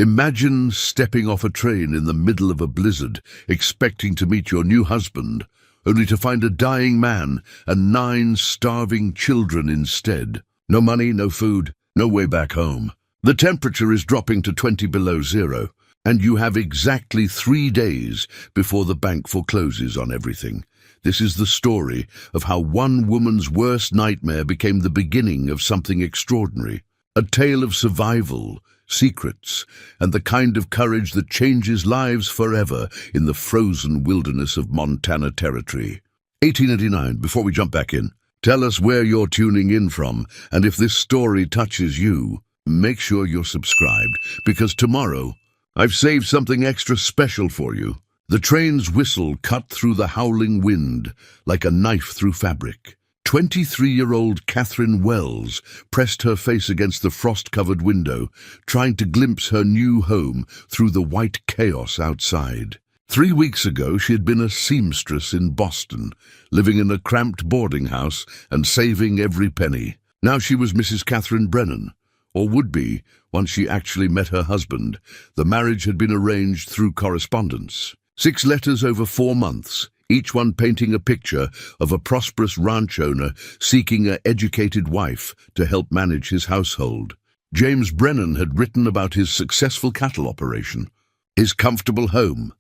Imagine stepping off a train in the middle of a blizzard, expecting to meet your new husband, only to find a dying man and 9 starving children instead. No money, no food, no way back home. The temperature is dropping to 20 below zero, and you have exactly 3 days before the bank forecloses on everything. This is the story of how one woman's worst nightmare became the beginning of something extraordinary. A tale of survival, secrets, and the kind of courage that changes lives forever in the frozen wilderness of Montana Territory. 1889, before we jump back in, tell us where you're tuning in from, and if this story touches you, make sure you're subscribed, because tomorrow, I've saved something extra special for you. The train's whistle cut through the howling wind like a knife through fabric. 23-year-old Catherine Wells pressed her face against the frost-covered window, trying to glimpse her new home through the white chaos outside. 3 weeks ago, she had been a seamstress in Boston, living in a cramped boarding house and saving every penny. Now she was Mrs. Catherine Brennan, or would be once she actually met her husband. The marriage had been arranged through correspondence. 6 letters over 4 months, each one painting a picture of a prosperous ranch owner seeking an educated wife to help manage his household. James Brennan had written about his successful cattle operation, his comfortable home,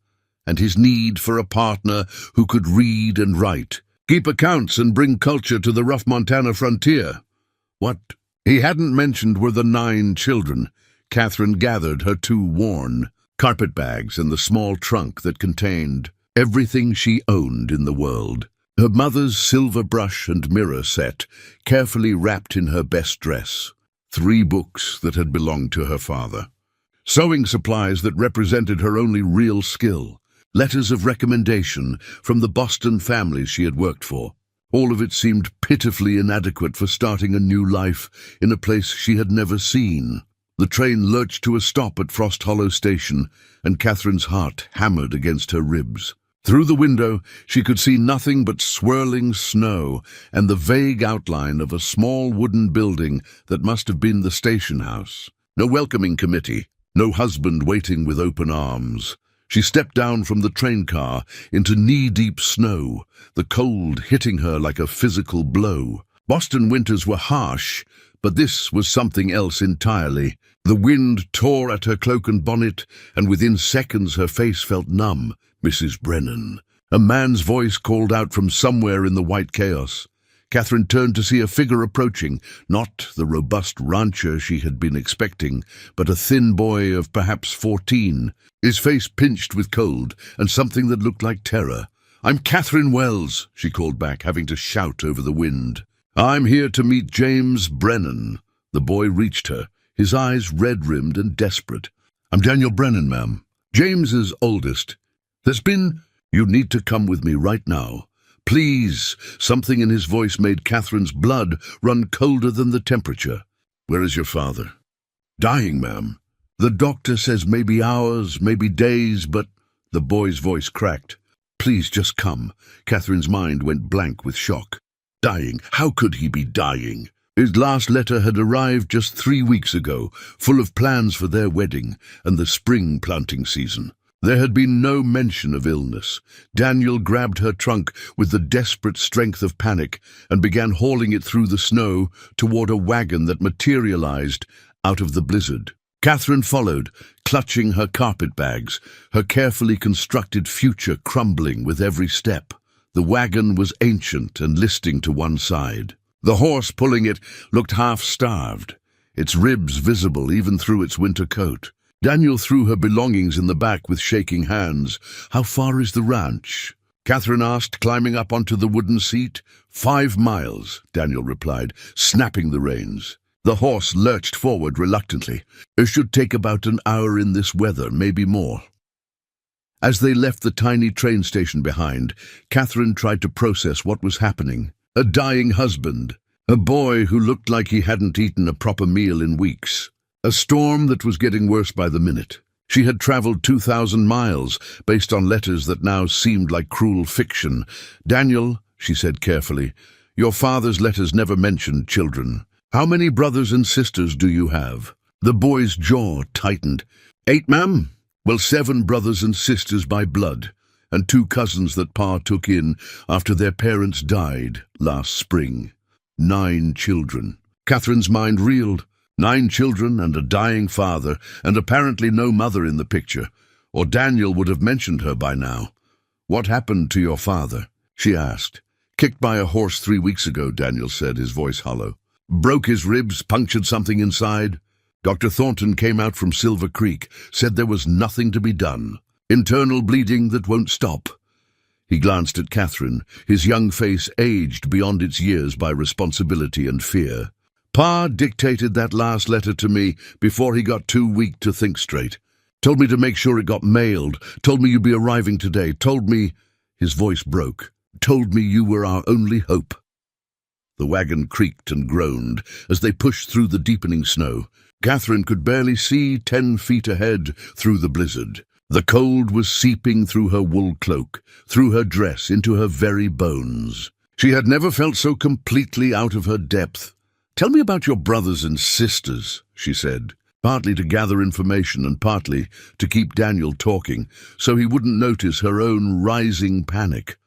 and his need for a partner who could read and write, keep accounts and bring culture to the rough Montana frontier. What he hadn't mentioned were the 9 children. Catherine gathered her 2 worn carpetbags and the small trunk that contained everything she owned in the world. Her mother's silver brush and mirror set, carefully wrapped in her best dress. 3 books that had belonged to her father. Sewing supplies that represented her only real skill. Letters of recommendation from the Boston families she had worked for. All of it seemed pitifully inadequate for starting a new life in a place she had never seen. The train lurched to a stop at Frost Hollow Station, and Catherine's heart hammered against her ribs. Through the window, she could see nothing but swirling snow and the vague outline of a small wooden building that must have been the station house. No welcoming committee, no husband waiting with open arms. She stepped down from the train car into knee-deep snow, the cold hitting her like a physical blow. Boston winters were harsh, but this was something else entirely. The wind tore at her cloak and bonnet, and within seconds her face felt numb. Mrs. Brennan. A man's voice called out from somewhere in the white chaos. Catherine turned to see a figure approaching, not the robust rancher she had been expecting, but a thin boy of perhaps 14, his face pinched with cold and something that looked like terror. "I'm Catherine Wells," she called back, having to shout over the wind. "I'm here to meet James Brennan." The boy reached her, his eyes red-rimmed and desperate. "I'm Daniel Brennan, ma'am. James's oldest. You need to come with me right now. Please." Something in his voice made Catherine's blood run colder than the temperature. "Where is your father?" "Dying, ma'am. The doctor says maybe hours, maybe days, but—" The boy's voice cracked. "Please, just come." Catherine's mind went blank with shock. Dying? How could he be dying? His last letter had arrived just 3 weeks ago, full of plans for their wedding and the spring planting season. There had been no mention of illness. Daniel grabbed her trunk with the desperate strength of panic and began hauling it through the snow toward a wagon that materialized out of the blizzard. Catherine followed, clutching her carpetbags, her carefully constructed future crumbling with every step. The wagon was ancient and listing to one side. The horse pulling it looked half-starved, its ribs visible even through its winter coat. Daniel threw her belongings in the back with shaking hands. "How far is the ranch?" Catherine asked, climbing up onto the wooden seat. 5 miles, Daniel replied, snapping the reins. The horse lurched forward reluctantly. "It should take about an hour in this weather, maybe more." As they left the tiny train station behind, Catherine tried to process what was happening. A dying husband, a boy who looked like he hadn't eaten a proper meal in weeks. A storm that was getting worse by the minute. She had traveled 2,000 miles, based on letters that now seemed like cruel fiction. "Daniel," she said carefully, "your father's letters never mentioned children. How many brothers and sisters do you have?" The boy's jaw tightened. 8, ma'am? Well, 7 brothers and sisters by blood, and 2 cousins that Pa took in after their parents died last spring. 9 children. Catherine's mind reeled. 9 children and a dying father, and apparently no mother in the picture, or Daniel would have mentioned her by now. "What happened to your father?" she asked. "Kicked by a horse 3 weeks ago," Daniel said, his voice hollow. "Broke his ribs, punctured something inside. Dr. Thornton came out from Silver Creek, said there was nothing to be done. Internal bleeding that won't stop." He glanced at Catherine, his young face aged beyond its years by responsibility and fear. "Pa dictated that last letter to me before he got too weak to think straight. Told me to make sure it got mailed, told me you'd be arriving today, told me—" His voice broke. "Told me you were our only hope." The wagon creaked and groaned as they pushed through the deepening snow. Catherine could barely see 10 feet ahead through the blizzard. The cold was seeping through her wool cloak, through her dress, into her very bones. She had never felt so completely out of her depth. "Tell me about your brothers and sisters," she said, partly to gather information and partly to keep Daniel talking, so he wouldn't notice her own rising panic.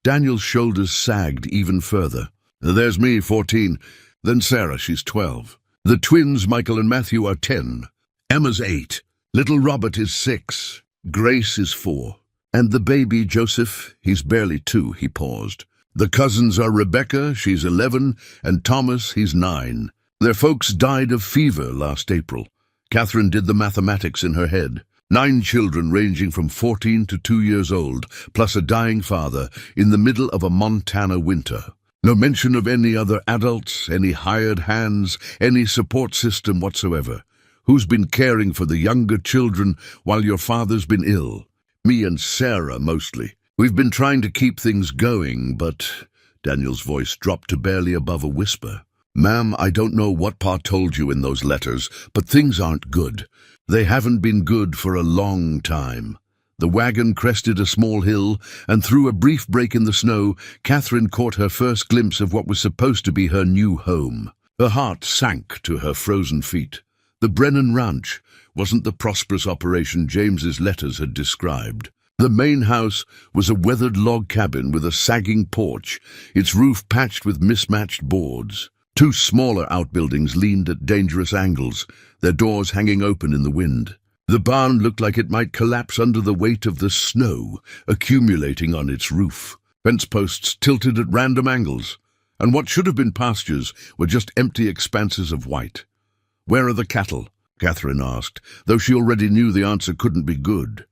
Daniel's shoulders sagged even further. "There's me, 14. Then Sarah, she's 12. The twins, Michael and Matthew, are 10. Emma's 8. Little Robert is 6. Grace is 4. And the baby, Joseph, he's barely 2, he paused. The cousins are Rebecca, she's 11, and Thomas, he's 9. Their folks died of fever last April." Catherine did the mathematics in her head. 9 children ranging from 14 to 2 years old, plus a dying father, in the middle of a Montana winter. No mention of any other adults, any hired hands, any support system whatsoever. Who's been caring for the younger children while your father's been ill? Me and Sarah, mostly. We've been trying to keep things going, but— Daniel's voice dropped to barely above a whisper. "Ma'am, I don't know what Pa told you in those letters, but things aren't good. They haven't been good for a long time." The wagon crested a small hill, and through a brief break in the snow, Catherine caught her first glimpse of what was supposed to be her new home. Her heart sank to her frozen feet. The Brennan Ranch wasn't the prosperous operation James's letters had described. The main house was a weathered log cabin with a sagging porch, its roof patched with mismatched boards. 2 smaller outbuildings leaned at dangerous angles, their doors hanging open in the wind. The barn looked like it might collapse under the weight of the snow accumulating on its roof. Fence posts tilted at random angles, and what should have been pastures were just empty expanses of white. "Where are the cattle?" Catherine asked, though she already knew the answer couldn't be good.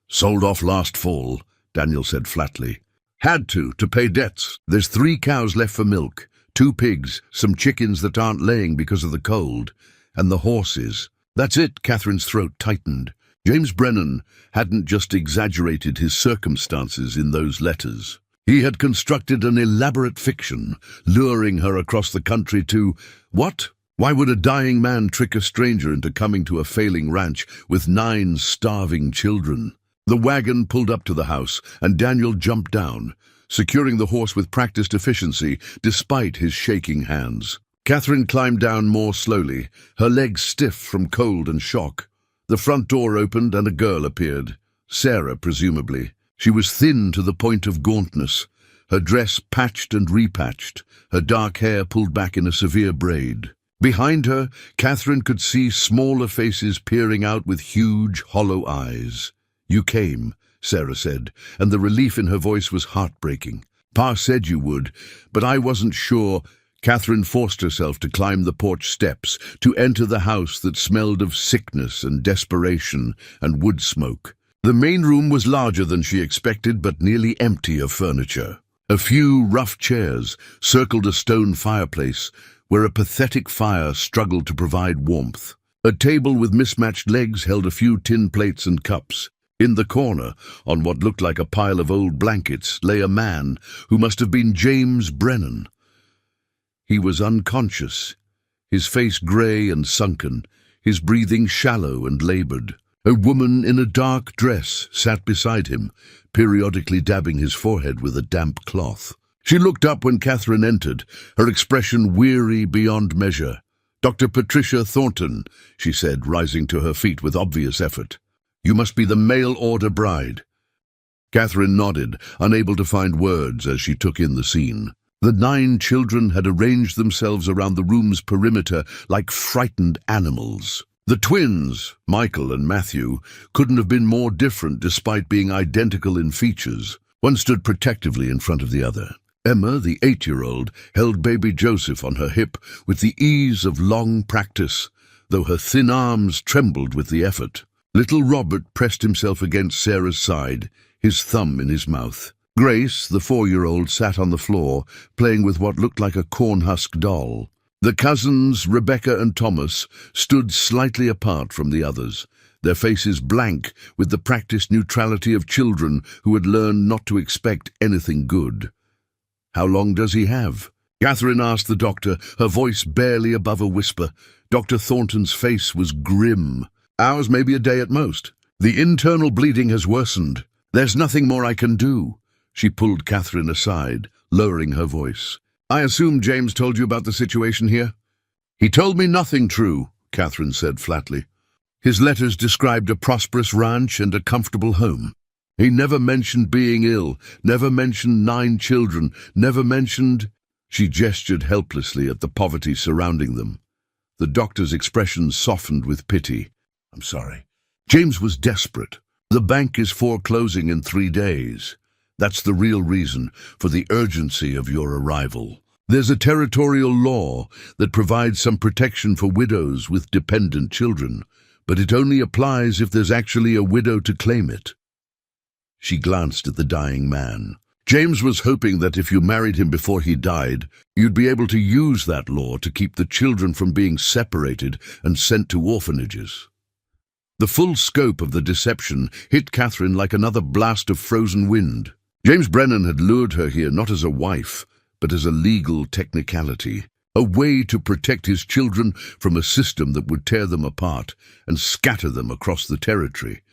"Sold off last fall," Daniel said flatly. "Had to pay debts. There's 3 cows left for milk, 2 pigs, some chickens that aren't laying because of the cold, and the horses." "That's it," Catherine's throat tightened. James Brennan hadn't just exaggerated his circumstances in those letters. He had constructed an elaborate fiction, luring her across the country to— What? Why would a dying man trick a stranger into coming to a failing ranch with 9 starving children? The wagon pulled up to the house, and Daniel jumped down, securing the horse with practiced efficiency despite his shaking hands. Catherine climbed down more slowly, her legs stiff from cold and shock. The front door opened and a girl appeared. Sarah, presumably. She was thin to the point of gauntness, her dress patched and repatched, her dark hair pulled back in a severe braid. Behind her, Catherine could see smaller faces peering out with huge, hollow eyes. "You came," Sarah said, and the relief in her voice was heartbreaking. "Pa said you would, but I wasn't sure." Catherine forced herself to climb the porch steps, to enter the house that smelled of sickness and desperation and wood smoke. The main room was larger than she expected, but nearly empty of furniture. A few rough chairs circled a stone fireplace, where a pathetic fire struggled to provide warmth. A table with mismatched legs held a few tin plates and cups. In the corner, on what looked like a pile of old blankets, lay a man who must have been James Brennan. He was unconscious, his face grey and sunken, his breathing shallow and laboured. A woman in a dark dress sat beside him, periodically dabbing his forehead with a damp cloth. She looked up when Catherine entered, her expression weary beyond measure. Dr. Patricia Thornton, she said, rising to her feet with obvious effort. You must be the mail order bride. Catherine nodded, unable to find words as she took in the scene. The 9 children had arranged themselves around the room's perimeter like frightened animals. The twins, Michael and Matthew, couldn't have been more different despite being identical in features. One stood protectively in front of the other. Emma, the 8-year-old, held baby Joseph on her hip with the ease of long practice, though her thin arms trembled with the effort. Little Robert pressed himself against Sarah's side, his thumb in his mouth. Grace, the 4-year-old, sat on the floor, playing with what looked like a corn-husk doll. The cousins, Rebecca and Thomas, stood slightly apart from the others, their faces blank with the practiced neutrality of children who had learned not to expect anything good. How long does he have? Catherine asked the doctor, her voice barely above a whisper. Dr. Thornton's face was grim. Hours, maybe a day at most. The internal bleeding has worsened. There's nothing more I can do. She pulled Catherine aside, lowering her voice. I assume James told you about the situation here? He told me nothing true, Catherine said flatly. His letters described a prosperous ranch and a comfortable home. He never mentioned being ill, never mentioned 9 children, never mentioned... She gestured helplessly at the poverty surrounding them. The doctor's expression softened with pity. I'm sorry. James was desperate. The bank is foreclosing in 3 days. That's the real reason for the urgency of your arrival. There's a territorial law that provides some protection for widows with dependent children, but it only applies if there's actually a widow to claim it. She glanced at the dying man. James was hoping that if you married him before he died, you'd be able to use that law to keep the children from being separated and sent to orphanages. The full scope of the deception hit Catherine like another blast of frozen wind. James Brennan had lured her here not as a wife, but as a legal technicality, a way to protect his children from a system that would tear them apart and scatter them across the territory.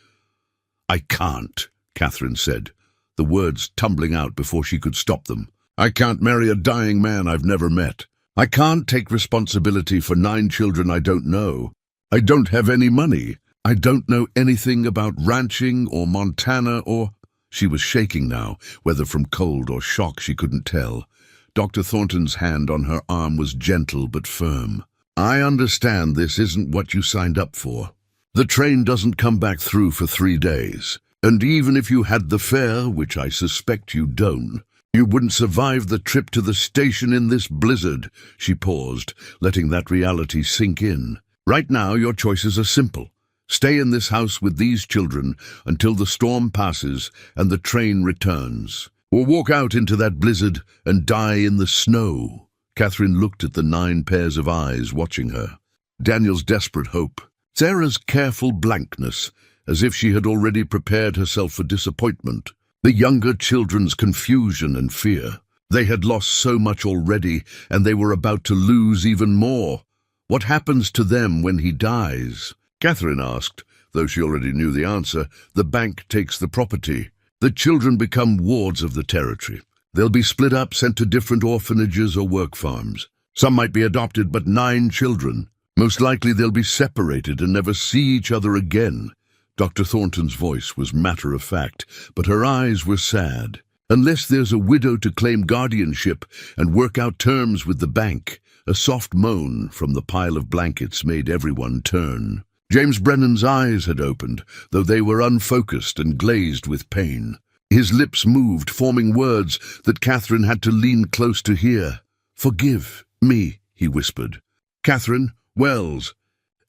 I can't, Catherine said, the words tumbling out before she could stop them. I can't marry a dying man I've never met. I can't take responsibility for 9 children I don't know. I don't have any money. I don't know anything about ranching or Montana or... She was shaking now, whether from cold or shock she couldn't tell. Dr. Thornton's hand on her arm was gentle but firm. I understand this isn't what you signed up for. The train doesn't come back through for 3 days. And even if you had the fare, which I suspect you don't, you wouldn't survive the trip to the station in this blizzard. She paused, letting that reality sink in. Right now, your choices are simple. Stay in this house with these children until the storm passes and the train returns. Or walk out into that blizzard and die in the snow. Catherine looked at the 9 pairs of eyes watching her. Daniel's desperate hope. Sarah's careful blankness, as if she had already prepared herself for disappointment. The younger children's confusion and fear. They had lost so much already, and they were about to lose even more. What happens to them when he dies? Catherine asked, though she already knew the answer. The bank takes the property. The children become wards of the territory. They'll be split up, sent to different orphanages or work farms. Some might be adopted, but 9 children. Most likely they'll be separated and never see each other again. Dr. Thornton's voice was matter-of-fact, but her eyes were sad. Unless there's a widow to claim guardianship and work out terms with the bank. A soft moan from the pile of blankets made everyone turn. James Brennan's eyes had opened, though they were unfocused and glazed with pain. His lips moved, forming words that Catherine had to lean close to hear. Forgive me, he whispered. Catherine, Wells,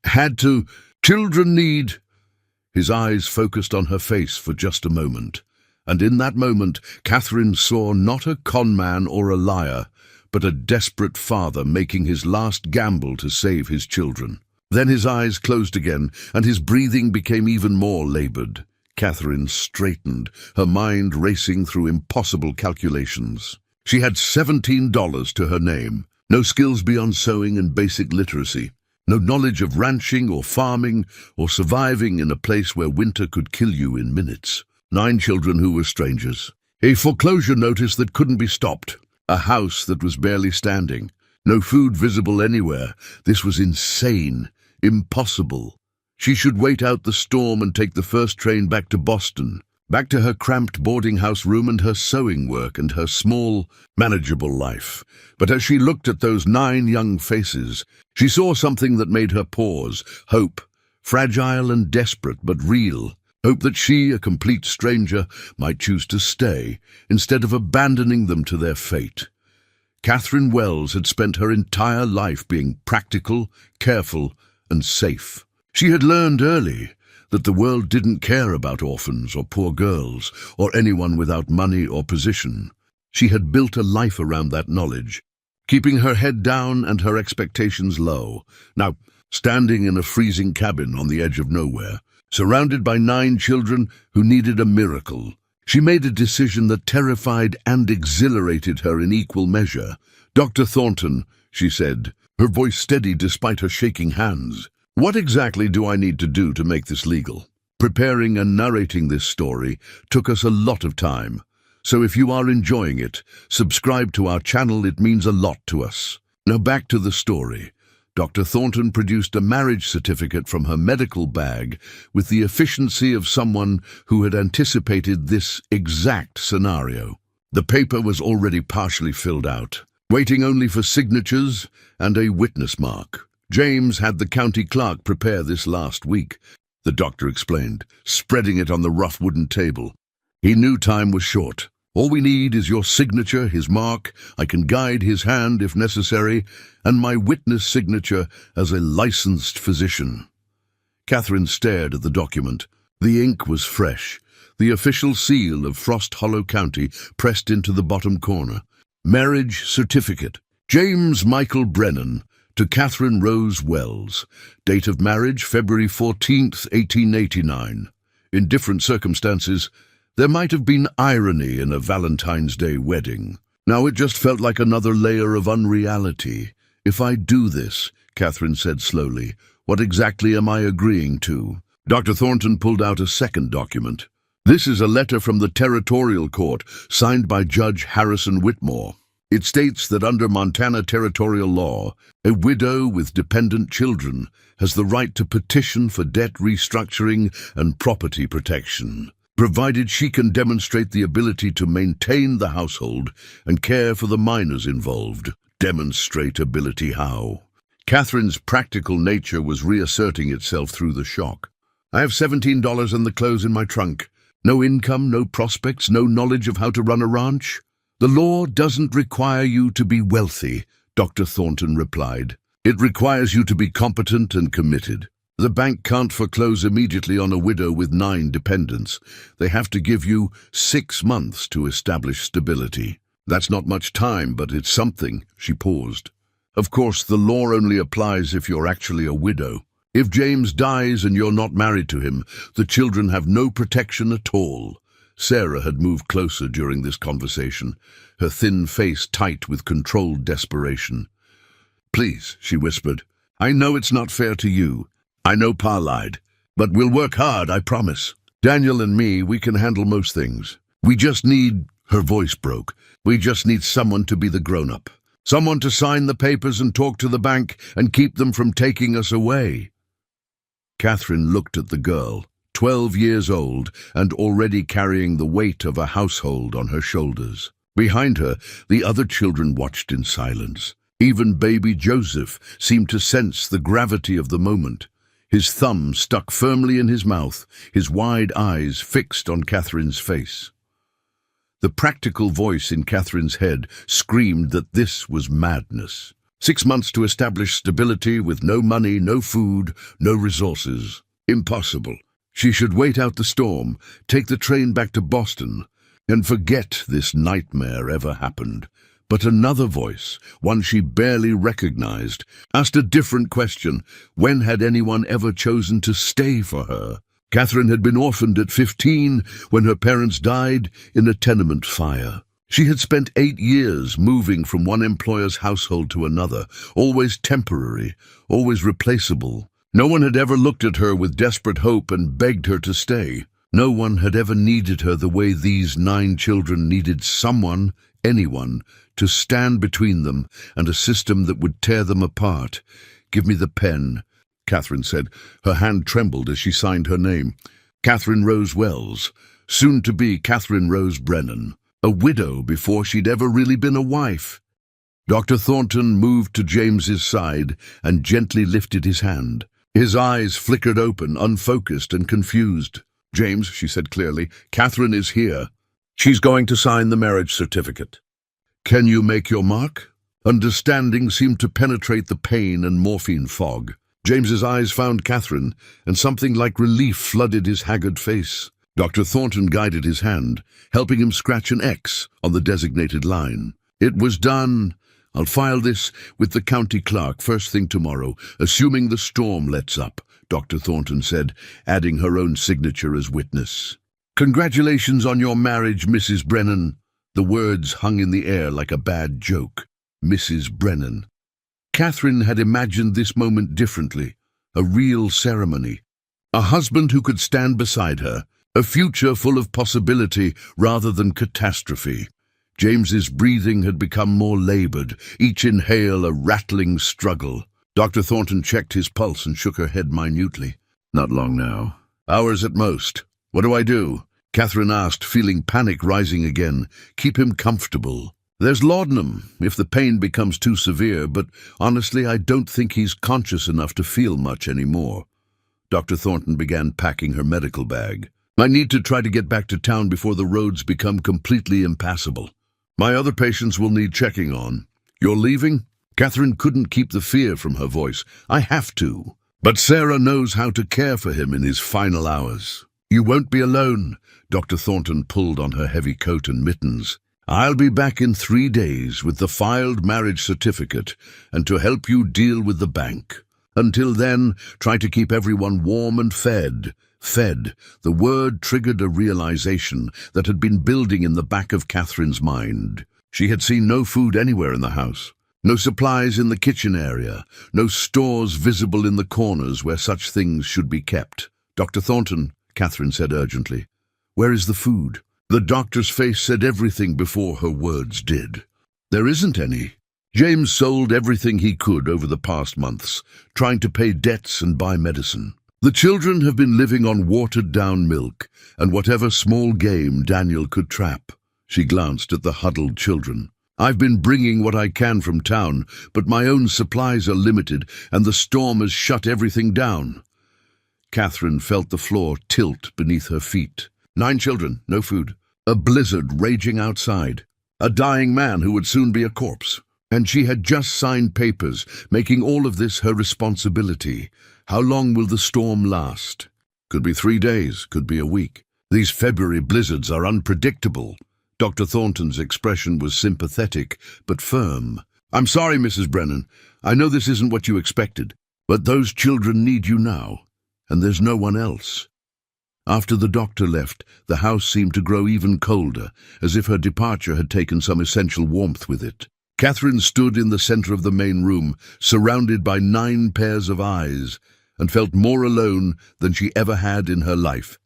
had to... Children need... His eyes focused on her face for just a moment, and in that moment Catherine saw not a conman or a liar, but a desperate father making his last gamble to save his children. Then his eyes closed again, and his breathing became even more labored. Catherine straightened, her mind racing through impossible calculations. She had $17 to her name, no skills beyond sewing and basic literacy. No knowledge of ranching or farming or surviving in a place where winter could kill you in minutes. 9 children who were strangers. A foreclosure notice that couldn't be stopped. A house that was barely standing. No food visible anywhere. This was insane. Impossible. She should wait out the storm and take the first train back to Boston. Back to her cramped boarding house room and her sewing work and her small, manageable life. But as she looked at those 9 young faces, she saw something that made her pause. Hope. Fragile and desperate, but real. Hope that she, a complete stranger, might choose to stay, instead of abandoning them to their fate. Catherine Wells had spent her entire life being practical, careful, and safe. She had learned early that the world didn't care about orphans or poor girls or anyone without money or position. She had built a life around that knowledge, keeping her head down and her expectations low. Now, standing in a freezing cabin on the edge of nowhere, surrounded by 9 children who needed a miracle, she made a decision that terrified and exhilarated her in equal measure. "Dr. Thornton," she said, her voice steady despite her shaking hands, "what exactly do I need to do to make this legal?" Preparing and narrating this story took us a lot of time, so if you are enjoying it, subscribe to our channel. It means a lot to us. Now back to the story. Dr. Thornton produced a marriage certificate from her medical bag with the efficiency of someone who had anticipated this exact scenario. The paper was already partially filled out, waiting only for signatures and a witness mark. "James had the county clerk prepare this last week," the doctor explained, spreading it on the rough wooden table. "He knew time was short. All we need is your signature, his mark. I can guide his hand if necessary, and my witness signature as a licensed physician." Catherine stared at the document. The ink was fresh, the official seal of Frost Hollow County pressed into the bottom corner. Marriage certificate. James Michael Brennan to Catherine Rose Wells. Date of marriage, February 14th, 1889. In different circumstances, there might have been irony in a Valentine's Day wedding. Now it just felt like another layer of unreality. "If I do this," Catherine said slowly, "what exactly am I agreeing to?" Dr. Thornton pulled out a second document. "This is a letter from the Territorial Court, signed by Judge Harrison Whitmore. It states that under Montana territorial law, a widow with dependent children has the right to petition for debt restructuring and property protection, provided she can demonstrate the ability to maintain the household and care for the minors involved." Demonstrate ability how? Catherine's practical nature was reasserting itself through the shock. "I have $17 and the clothes in my trunk. No income, no prospects, no knowledge of how to run a ranch." "The law doesn't require you to be wealthy," Dr. Thornton replied. "It requires you to be competent and committed. The bank can't foreclose immediately on a widow with 9 dependents. They have to give you 6 months to establish stability. That's not much time, but it's something." She paused. "Of course, the law only applies if you're actually a widow. If James dies and you're not married to him, the children have no protection at all." Sarah had moved closer during this conversation, her thin face tight with controlled desperation. "Please," she whispered, "I know it's not fair to you. I know Pa lied. But we'll work hard, I promise. Daniel and me, we can handle most things. We just need—" Her voice broke. "We just need someone to be the grown-up. Someone to sign the papers and talk to the bank and keep them from taking us away." Catherine looked at the girl, 12 years old and already carrying the weight of a household on her shoulders. Behind her, the other children watched in silence. Even baby Joseph seemed to sense the gravity of the moment. His thumb stuck firmly in his mouth, his wide eyes fixed on Catherine's face. The practical voice in Catherine's head screamed that this was madness. 6 months to establish stability with no money, no food, no resources. Impossible. She should wait out the storm, take the train back to Boston, and forget this nightmare ever happened. But another voice, one she barely recognized, asked a different question. When had anyone ever chosen to stay for her? Catherine had been orphaned at 15 when her parents died in a tenement fire. She had spent 8 years moving from one employer's household to another, always temporary, always replaceable. No one had ever looked at her with desperate hope and begged her to stay. No one had ever needed her the way these 9 children needed someone, anyone to stand between them and a system that would tear them apart. "Give me the pen," Catherine said. Her hand trembled as she signed her name. Catherine Rose Wells, soon to be Catherine Rose Brennan, a widow before she'd ever really been a wife. Dr. Thornton moved to James's side and gently lifted his hand. His eyes flickered open, unfocused and confused. "James," she said clearly, "Catherine is here. She's going to sign the marriage certificate. Can you make your mark?" Understanding seemed to penetrate the pain and morphine fog. James's eyes found Catherine, and something like relief flooded his haggard face. Dr. Thornton guided his hand, helping him scratch an X on the designated line. "It was done. I'll file this with the county clerk first thing tomorrow, assuming the storm lets up," Dr. Thornton said, adding her own signature as witness. "Congratulations on your marriage, Mrs. Brennan." The words hung in the air like a bad joke. Mrs. Brennan. Catherine had imagined this moment differently, a real ceremony. A husband who could stand beside her, a future full of possibility rather than catastrophe. James's breathing had become more labored, each inhale a rattling struggle. Dr. Thornton checked his pulse and shook her head minutely. "Not long now. Hours at most. What do I do?" Catherine asked, feeling panic rising again. "Keep him comfortable. There's laudanum, if the pain becomes too severe, but honestly I don't think he's conscious enough to feel much anymore." Dr. Thornton began packing her medical bag. "I need to try to get back to town before the roads become completely impassable. My other patients will need checking on. You're leaving?" Catherine couldn't keep the fear from her voice. "I have to. But Sarah knows how to care for him in his final hours." "You won't be alone." Dr. Thornton pulled on her heavy coat and mittens. "I'll be back in 3 days with the filed marriage certificate and to help you deal with the bank. Until then, try to keep everyone warm and fed." Fed. The word triggered a realization that had been building in the back of Catherine's mind. She had seen no food anywhere in the house, no supplies in the kitchen area, no stores visible in the corners where such things should be kept. "Dr. Thornton," Catherine said urgently, "where is the food?" The doctor's face said everything before her words did. "There isn't any." James sold everything he could over the past months, trying to pay debts and buy medicine. The children have been living on watered-down milk and whatever small game Daniel could trap. She glanced at the huddled children. "I've been bringing what I can from town, but my own supplies are limited and the storm has shut everything down." Catherine felt the floor tilt beneath her feet. 9 children, no food. A blizzard raging outside. A dying man who would soon be a corpse. And she had just signed papers, making all of this her responsibility. How long will the storm last? Could be 3 days, could be a week. These February blizzards are unpredictable. Dr. Thornton's expression was sympathetic, but firm. "I'm sorry, Mrs. Brennan. I know this isn't what you expected, but those children need you now, and there's no one else." After the doctor left, the house seemed to grow even colder, as if her departure had taken some essential warmth with it. Catherine stood in the center of the main room, surrounded by 9 pairs of eyes, and felt more alone than she ever had in her life.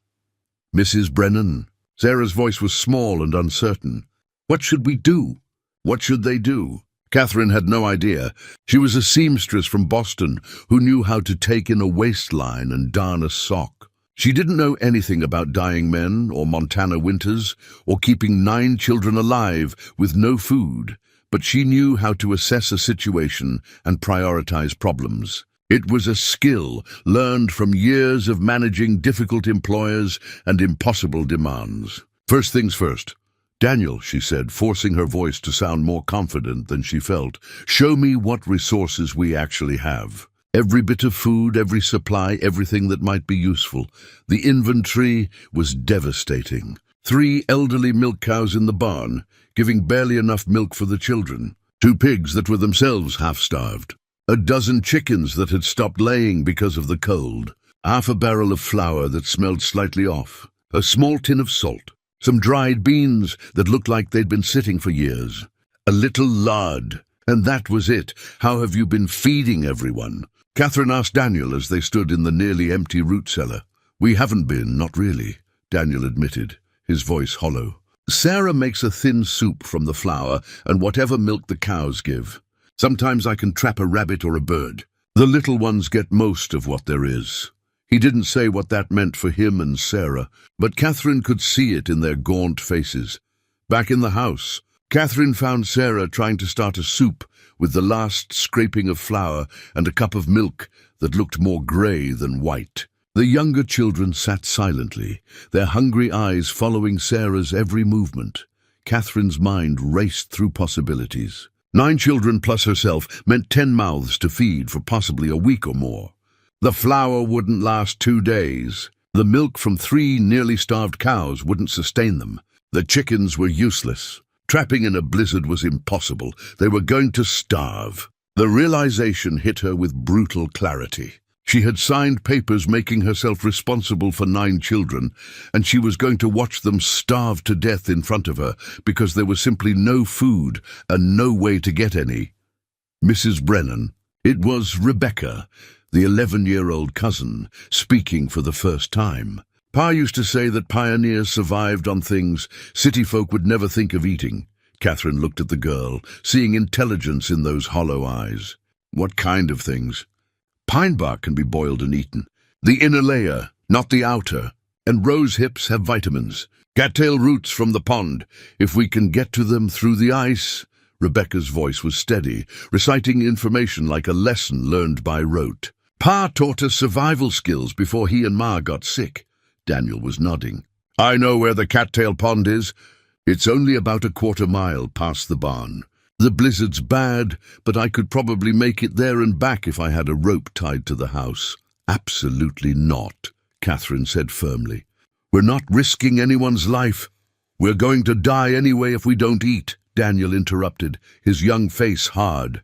"Mrs. Brennan." Sarah's voice was small and uncertain. "What should we do? What should they do?" Catherine had no idea. She was a seamstress from Boston who knew how to take in a waistline and darn a sock. She didn't know anything about dying men or Montana winters or keeping 9 children alive with no food, but she knew how to assess a situation and prioritize problems. It was a skill learned from years of managing difficult employers and impossible demands. "First things first. Daniel," she said, forcing her voice to sound more confident than she felt, "show me what resources we actually have. Every bit of food, every supply, everything that might be useful." The inventory was devastating. 3 elderly milk cows in the barn, giving barely enough milk for the children. 2 pigs that were themselves half-starved. A dozen chickens that had stopped laying because of the cold. Half a barrel of flour that smelled slightly off. A small tin of salt. Some dried beans that looked like they'd been sitting for years. A little lard. And that was it. "How have you been feeding everyone?" Catherine asked Daniel as they stood in the nearly empty root cellar. "We haven't been, not really," Daniel admitted, his voice hollow. Sarah makes a thin soup from the flour and whatever milk the cows give. Sometimes I can trap a rabbit or a bird. The little ones get most of what there is. He didn't say what that meant for him and Sarah, but Catherine could see it in their gaunt faces. Back in the house, Catherine found Sarah trying to start a soup with the last scraping of flour and a cup of milk that looked more grey than white. The younger children sat silently, their hungry eyes following Sarah's every movement. Catherine's mind raced through possibilities. 9 children plus herself meant 10 mouths to feed for possibly a week or more. The flour wouldn't last 2 days. The milk from 3 nearly starved cows wouldn't sustain them. The chickens were useless. Trapping in a blizzard was impossible. They were going to starve. The realization hit her with brutal clarity. She had signed papers making herself responsible for 9 children, and she was going to watch them starve to death in front of her because there was simply no food and no way to get any. Mrs. Brennan, it was Rebecca, the 11-year-old cousin, speaking for the first time. Pa used to say that pioneers survived on things city folk would never think of eating. Catherine looked at the girl, seeing intelligence in those hollow eyes. What kind of things? Pine bark can be boiled and eaten. The inner layer, not the outer. And rose hips have vitamins. Cattail roots from the pond. If we can get to them through the ice. Rebecca's voice was steady, reciting information like a lesson learned by rote. Pa taught us survival skills before he and Ma got sick. Daniel was nodding. I know where the cattail pond is. It's only about a quarter mile past the barn. The blizzard's bad, but I could probably make it there and back if I had a rope tied to the house. Absolutely not, Catherine said firmly. We're not risking anyone's life. We're going to die anyway if we don't eat, Daniel interrupted, his young face hard.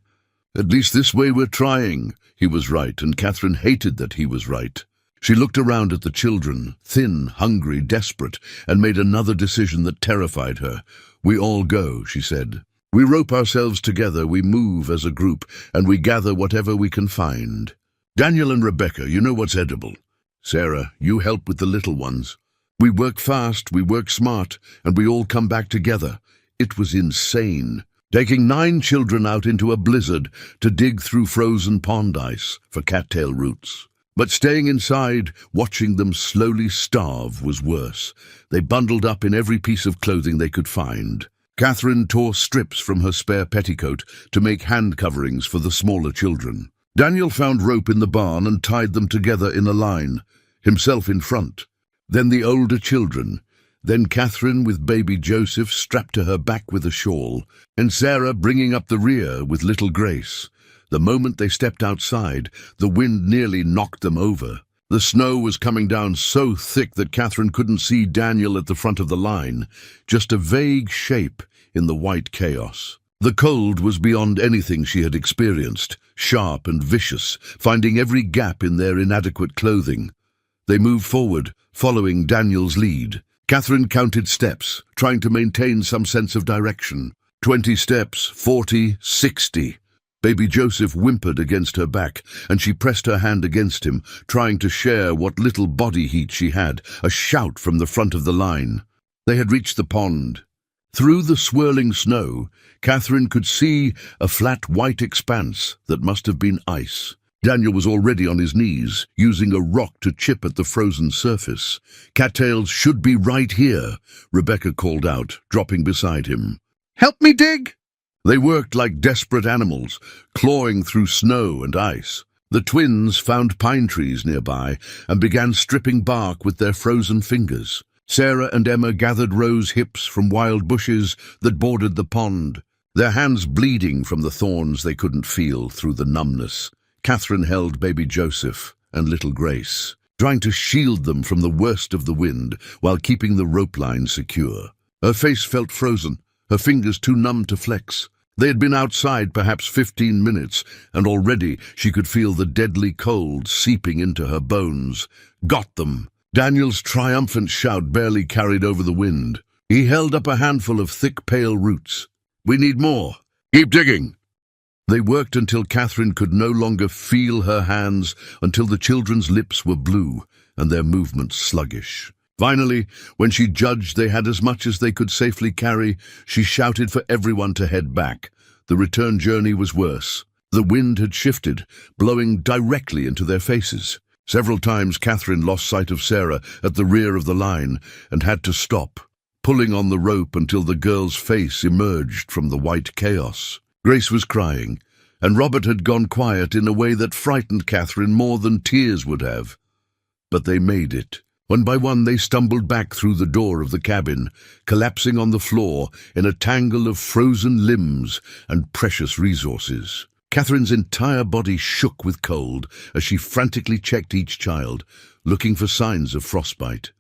At least this way we're trying. He was right, and Catherine hated that he was right. She looked around at the children, thin, hungry, desperate, and made another decision that terrified her. We all go, she said. We rope ourselves together, we move as a group, and we gather whatever we can find. Daniel and Rebecca, you know what's edible. Sarah, you help with the little ones. We work fast, we work smart, and we all come back together. It was insane. Taking 9 children out into a blizzard to dig through frozen pond ice for cattail roots. But staying inside, watching them slowly starve, was worse. They bundled up in every piece of clothing they could find. Catherine tore strips from her spare petticoat to make hand coverings for the smaller children. Daniel found rope in the barn and tied them together in a line, himself in front. Then the older children. Then Catherine with baby Joseph strapped to her back with a shawl, and Sarah bringing up the rear with little Grace. The moment they stepped outside, the wind nearly knocked them over. The snow was coming down so thick that Catherine couldn't see Daniel at the front of the line, just a vague shape in the white chaos. The cold was beyond anything she had experienced, sharp and vicious, finding every gap in their inadequate clothing. They moved forward, following Daniel's lead. Catherine counted steps, trying to maintain some sense of direction. 20 steps, 40, 60. Baby Joseph whimpered against her back, and she pressed her hand against him, trying to share what little body heat she had, a shout from the front of the line. They had reached the pond. Through the swirling snow, Catherine could see a flat white expanse that must have been ice. Daniel was already on his knees, using a rock to chip at the frozen surface. Cattails should be right here, Rebecca called out, dropping beside him. Help me dig! They worked like desperate animals, clawing through snow and ice. The twins found pine trees nearby and began stripping bark with their frozen fingers. Sarah and Emma gathered rose hips from wild bushes that bordered the pond, their hands bleeding from the thorns they couldn't feel through the numbness. Catherine held baby Joseph and little Grace, trying to shield them from the worst of the wind while keeping the rope line secure. Her face felt frozen, her fingers too numb to flex. They had been outside perhaps 15 minutes, and already she could feel the deadly cold seeping into her bones. Got them! Daniel's triumphant shout barely carried over the wind. He held up a handful of thick, pale roots. We need more. Keep digging! They worked until Catherine could no longer feel her hands, until the children's lips were blue and their movements sluggish. Finally, when she judged they had as much as they could safely carry, she shouted for everyone to head back. The return journey was worse. The wind had shifted, blowing directly into their faces. Several times Catherine lost sight of Sarah at the rear of the line and had to stop, pulling on the rope until the girl's face emerged from the white chaos. Grace was crying, and Robert had gone quiet in a way that frightened Catherine more than tears would have. But they made it. One by one they stumbled back through the door of the cabin, collapsing on the floor in a tangle of frozen limbs and precious resources. Catherine's entire body shook with cold as she frantically checked each child, looking for signs of frostbite.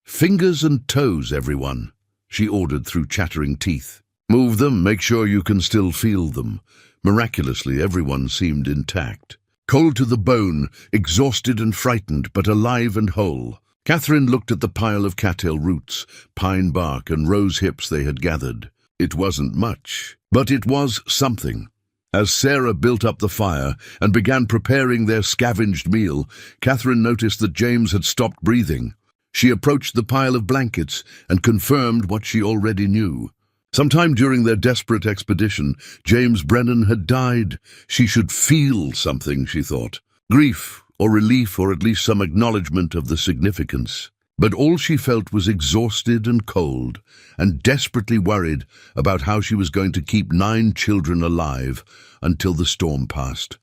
"Fingers and toes, everyone," she ordered through chattering teeth. "Move them, make sure you can still feel them." Miraculously, everyone seemed intact. Cold to the bone, exhausted and frightened, but alive and whole. Catherine looked at the pile of cattail roots, pine bark and rose hips they had gathered. It wasn't much, but it was something. As Sarah built up the fire and began preparing their scavenged meal, Catherine noticed that James had stopped breathing. She approached the pile of blankets and confirmed what she already knew. Sometime during their desperate expedition, James Brennan had died. She should feel something, she thought. Grief, or relief, or at least some acknowledgement of the significance. But all she felt was exhausted and cold, and desperately worried about how she was going to keep 9 children alive until the storm passed.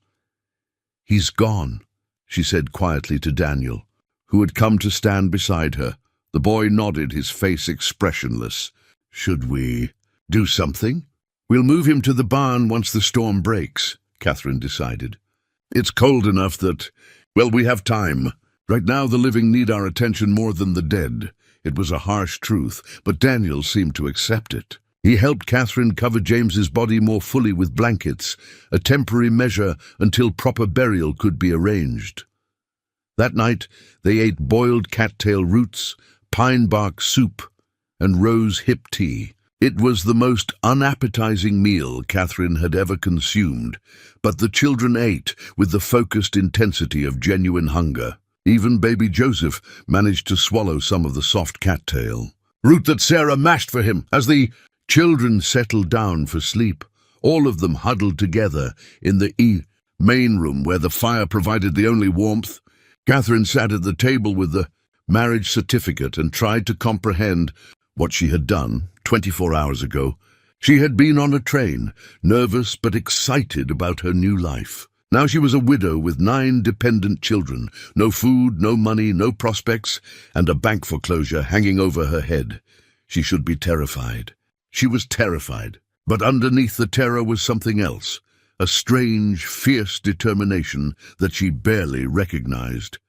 "He's gone," she said quietly to Daniel, who had come to stand beside her. The boy nodded, his face expressionless. "Should we do something?" "We'll move him to the barn once the storm breaks," Catherine decided. "It's cold enough that, well, we have time. Right now the living need our attention more than the dead." It was a harsh truth, but Daniel seemed to accept it. He helped Catherine cover James's body more fully with blankets, a temporary measure until proper burial could be arranged. That night they ate boiled cattail roots, pine bark soup, and rose hip tea. It was the most unappetizing meal Catherine had ever consumed, but the children ate with the focused intensity of genuine hunger. Even baby Joseph managed to swallow some of the soft cattail. Root that Sarah mashed for him. As the children settled down for sleep, all of them huddled together in the main room where the fire provided the only warmth. Catherine sat at the table with the marriage certificate and tried to comprehend what she had done 24 hours ago. She had been on a train, nervous but excited about her new life. Now she was a widow with 9 dependent children, no food, no money, no prospects, and a bank foreclosure hanging over her head. She should be terrified. She was terrified, but underneath the terror was something else, a strange, fierce determination that she barely recognized.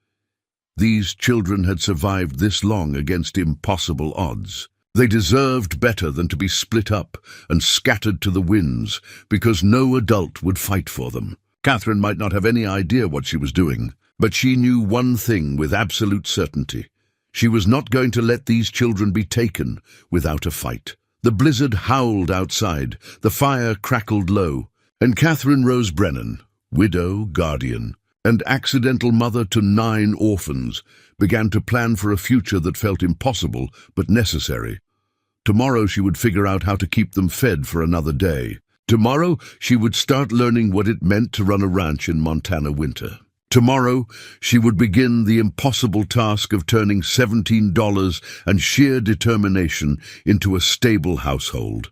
These children had survived this long against impossible odds. They deserved better than to be split up and scattered to the winds because no adult would fight for them. Catherine might not have any idea what she was doing, but she knew one thing with absolute certainty. She was not going to let these children be taken without a fight. The blizzard howled outside, the fire crackled low, and Catherine Rose Brennan, widow, guardian, and accidental mother to 9 orphans, began to plan for a future that felt impossible but necessary. Tomorrow she would figure out how to keep them fed for another day. Tomorrow she would start learning what it meant to run a ranch in Montana winter. Tomorrow she would begin the impossible task of turning $17 and sheer determination into a stable household.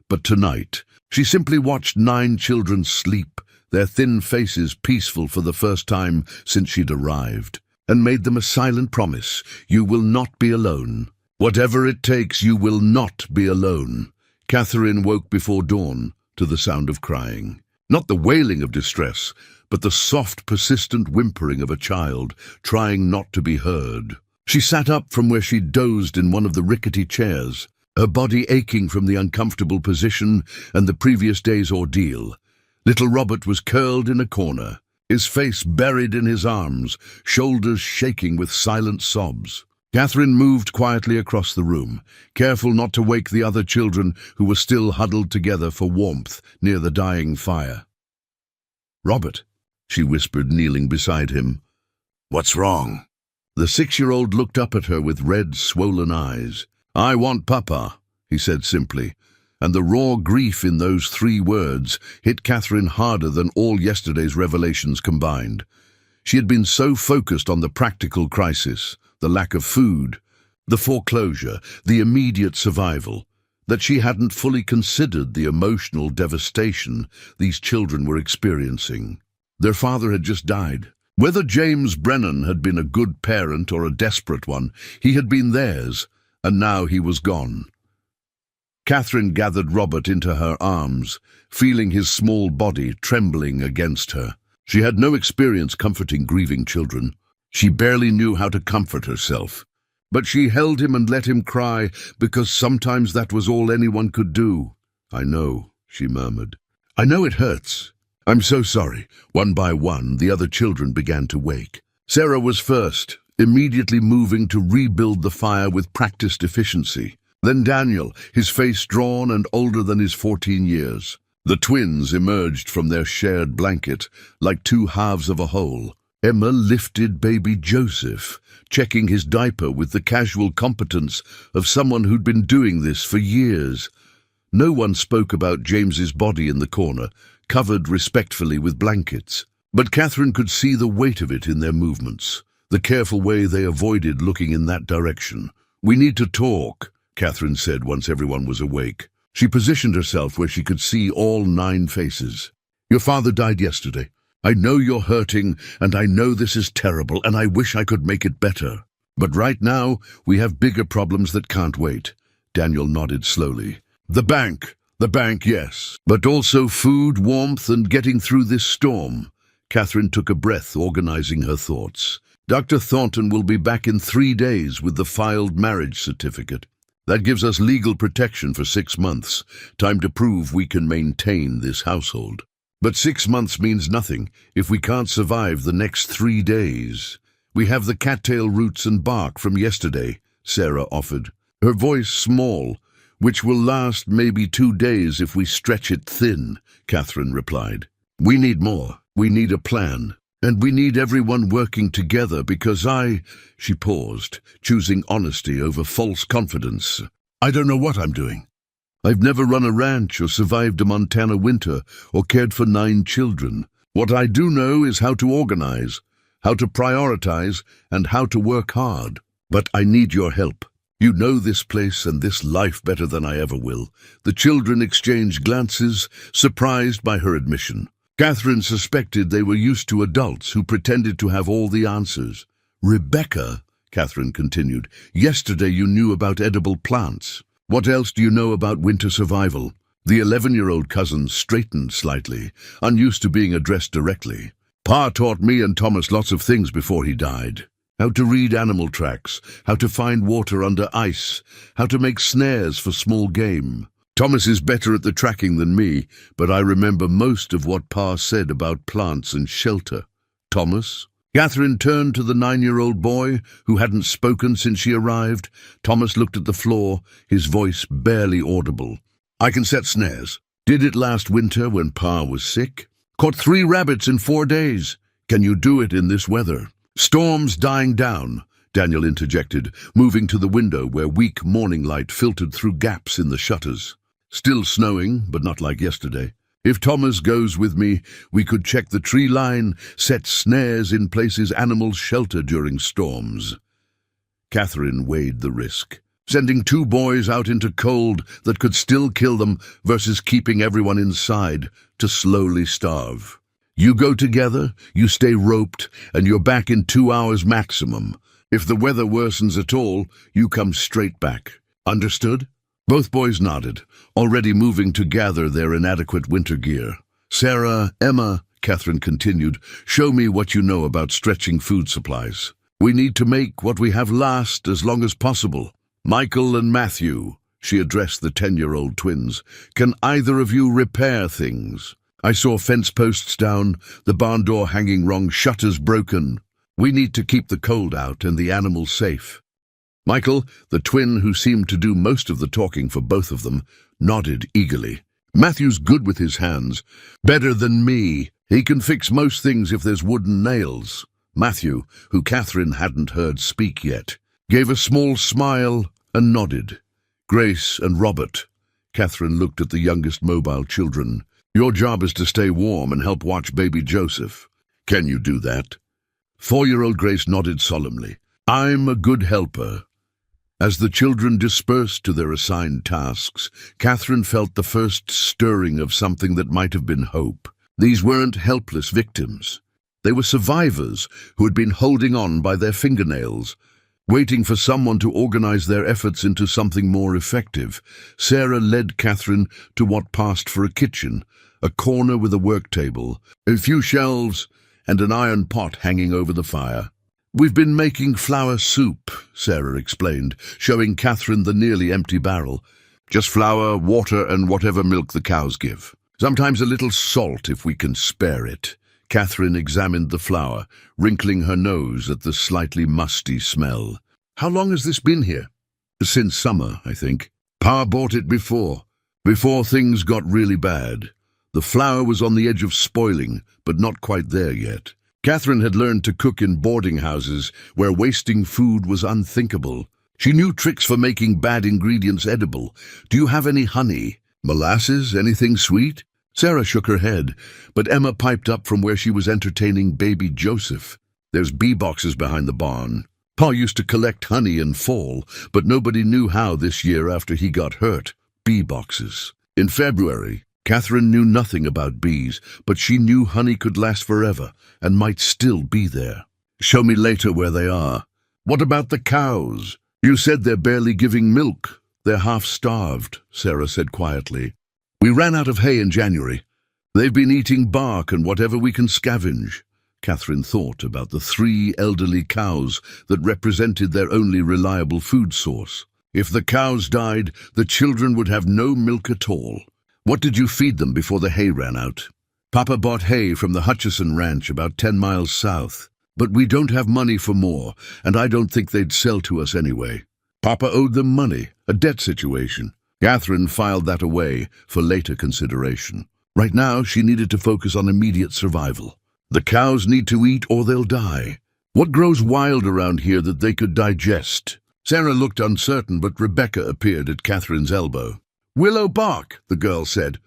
But tonight she simply watched 9 children sleep, their thin faces peaceful for the first time since she'd arrived, and made them a silent promise: you will not be alone. Whatever it takes, you will not be alone. Catherine woke before dawn to the sound of crying. Not the wailing of distress, but the soft, persistent whimpering of a child trying not to be heard. She sat up from where she dozed in one of the rickety chairs, her body aching from the uncomfortable position and the previous day's ordeal. Little Robert was curled in a corner, his face buried in his arms, shoulders shaking with silent sobs. Catherine moved quietly across the room, careful not to wake the other children who were still huddled together for warmth near the dying fire. "Robert," she whispered, kneeling beside him. "What's wrong?" The 6-year-old looked up at her with red, swollen eyes. "I want Papa," he said simply, and the raw grief in those 3 words hit Catherine harder than all yesterday's revelations combined. She had been so focused on the practical crisis, the lack of food, the foreclosure, the immediate survival, that she hadn't fully considered the emotional devastation these children were experiencing. Their father had just died. Whether James Brennan had been a good parent or a desperate one, he had been theirs, and now he was gone. Catherine gathered Robert into her arms, feeling his small body trembling against her. She had no experience comforting grieving children. She barely knew how to comfort herself. But she held him and let him cry, because sometimes that was all anyone could do. "I know," she murmured. "I know it hurts. I'm so sorry." One by one, the other children began to wake. Sarah was first, immediately moving to rebuild the fire with practiced efficiency. Then Daniel, his face drawn and older than his 14 years. The twins emerged from their shared blanket like 2 halves of a whole. Emma lifted baby Joseph, checking his diaper with the casual competence of someone who'd been doing this for years. No one spoke about James's body in the corner, covered respectfully with blankets. But Catherine could see the weight of it in their movements, the careful way they avoided looking in that direction. "We need to talk," Catherine said once everyone was awake. She positioned herself where she could see all 9 faces. "Your father died yesterday. I know you're hurting, and I know this is terrible, and I wish I could make it better. But right now, we have bigger problems that can't wait." Daniel nodded slowly. The bank, yes. But also food, warmth, and getting through this storm." Catherine took a breath, organizing her thoughts. "Dr. Thornton will be back in 3 days with the filed marriage certificate. That gives us legal protection for 6 months, time to prove we can maintain this household. But 6 months means nothing if we can't survive the next 3 days. We have the cattail roots and bark from yesterday," Sarah offered, her voice small. "Which will last maybe 2 days if we stretch it thin," Catherine replied. "We need more. We need a plan. And we need everyone working together because She paused, choosing honesty over false confidence. "I don't know what I'm doing. I've never run a ranch or survived a Montana winter or cared for 9 children. What I do know is how to organize, how to prioritize, and how to work hard. But I need your help. You know this place and this life better than I ever will." The children exchanged glances, surprised by her admission. Catherine suspected they were used to adults who pretended to have all the answers. "Rebecca," Catherine continued, "yesterday you knew about edible plants. What else do you know about winter survival?" The 11-year-old cousin straightened slightly, unused to being addressed directly. "Pa taught me and Thomas lots of things before he died. How to read animal tracks, how to find water under ice, how to make snares for small game. Thomas is better at the tracking than me, but I remember most of what Pa said about plants and shelter." "Thomas?" Catherine turned to the 9-year-old boy, who hadn't spoken since she arrived. Thomas looked at the floor, his voice barely audible. "I can set snares. Did it last winter when Pa was sick. Caught 3 rabbits in 4 days. Can you do it in this weather?" "Storm's dying down," Daniel interjected, moving to the window where weak morning light filtered through gaps in the shutters. "Still snowing, but not like yesterday. If Thomas goes with me, we could check the tree line, set snares in places animals shelter during storms." Catherine weighed the risk. Sending 2 boys out into cold that could still kill them versus keeping everyone inside to slowly starve. "You go together, you stay roped, and you're back in 2 hours maximum. If the weather worsens at all, you come straight back. Understood?" Both boys nodded, already moving to gather their inadequate winter gear. "Sarah, Emma," Catherine continued, "show me what you know about stretching food supplies. We need to make what we have last as long as possible. Michael and Matthew," she addressed the 10-year-old twins, "can either of you repair things? I saw fence posts down, the barn door hanging wrong, shutters broken. We need to keep the cold out and the animals safe." Michael, the twin who seemed to do most of the talking for both of them, nodded eagerly. "Matthew's good with his hands. Better than me. He can fix most things if there's wooden nails." Matthew, who Catherine hadn't heard speak yet, gave a small smile and nodded. Grace and Robert. Catherine looked at the youngest mobile children. Your job is to stay warm and help watch baby Joseph. Can you do that? 4-year-old Grace nodded solemnly. I'm a good helper. As the children dispersed to their assigned tasks, Catherine felt the first stirring of something that might have been hope. These weren't helpless victims. They were survivors who had been holding on by their fingernails, waiting for someone to organize their efforts into something more effective. Sarah led Catherine to what passed for a kitchen, a corner with a work table, a few shelves, and an iron pot hanging over the fire. We've been making flour soup, Sarah explained, showing Catherine the nearly empty barrel. Just flour, water, and whatever milk the cows give. Sometimes a little salt if we can spare it. Catherine examined the flour, wrinkling her nose at the slightly musty smell. How long has this been here? Since summer, I think. Pa bought it before things got really bad. The flour was on the edge of spoiling, but not quite there yet. Catherine had learned to cook in boarding houses where wasting food was unthinkable. She knew tricks for making bad ingredients edible. Do you have any honey? Molasses? Anything sweet? Sarah shook her head, but Emma piped up from where she was entertaining baby Joseph. There's bee boxes behind the barn. Pa used to collect honey in fall, but nobody knew how this year after he got hurt. Bee boxes. In February, Catherine knew nothing about bees, but she knew honey could last forever and might still be there. Show me later where they are. What about the cows? You said they're barely giving milk. They're half-starved, Sarah said quietly. We ran out of hay in January. They've been eating bark and whatever we can scavenge. Catherine thought about the 3 elderly cows that represented their only reliable food source. If the cows died, the children would have no milk at all. What did you feed them before the hay ran out? Papa bought hay from the Hutchison Ranch about 10 miles south. But we don't have money for more, and I don't think they'd sell to us anyway. Papa owed them money, a debt situation. Catherine filed that away for later consideration. Right now, she needed to focus on immediate survival. The cows need to eat or they'll die. What grows wild around here that they could digest? Sarah looked uncertain, but Rebecca appeared at Catherine's elbow. Willow bark, the girl said.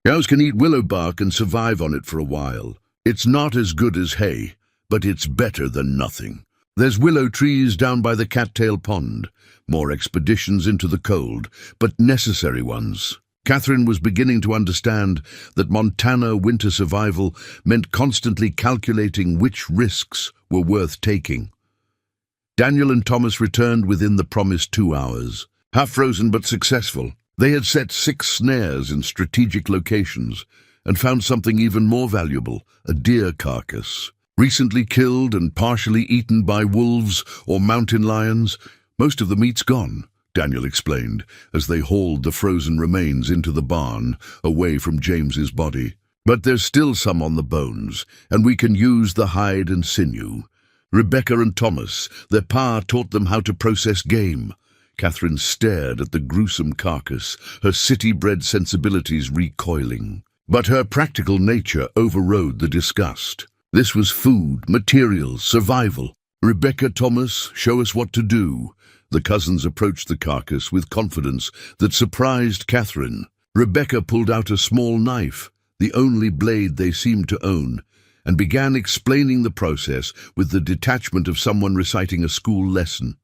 Cows can eat willow bark and survive on it for a while. It's not as good as hay, but it's better than nothing. There's willow trees down by the cattail pond. More expeditions into the cold, but necessary ones. Catherine was beginning to understand that Montana winter survival meant constantly calculating which risks were worth taking. Daniel and Thomas returned within the promised 2 hours. Half-frozen but successful, they had set 6 snares in strategic locations and found something even more valuable, a deer carcass. Recently killed and partially eaten by wolves or mountain lions, most of the meat's gone, Daniel explained, as they hauled the frozen remains into the barn, away from James's body. But there's still some on the bones, and we can use the hide and sinew. Rebecca and Thomas, their pa taught them how to process game. Catherine stared at the gruesome carcass, her city-bred sensibilities recoiling. But her practical nature overrode the disgust. This was food, materials, survival. Rebecca, Thomas, show us what to do. The cousins approached the carcass with confidence that surprised Catherine. Rebecca pulled out a small knife, the only blade they seemed to own, and began explaining the process with the detachment of someone reciting a school lesson.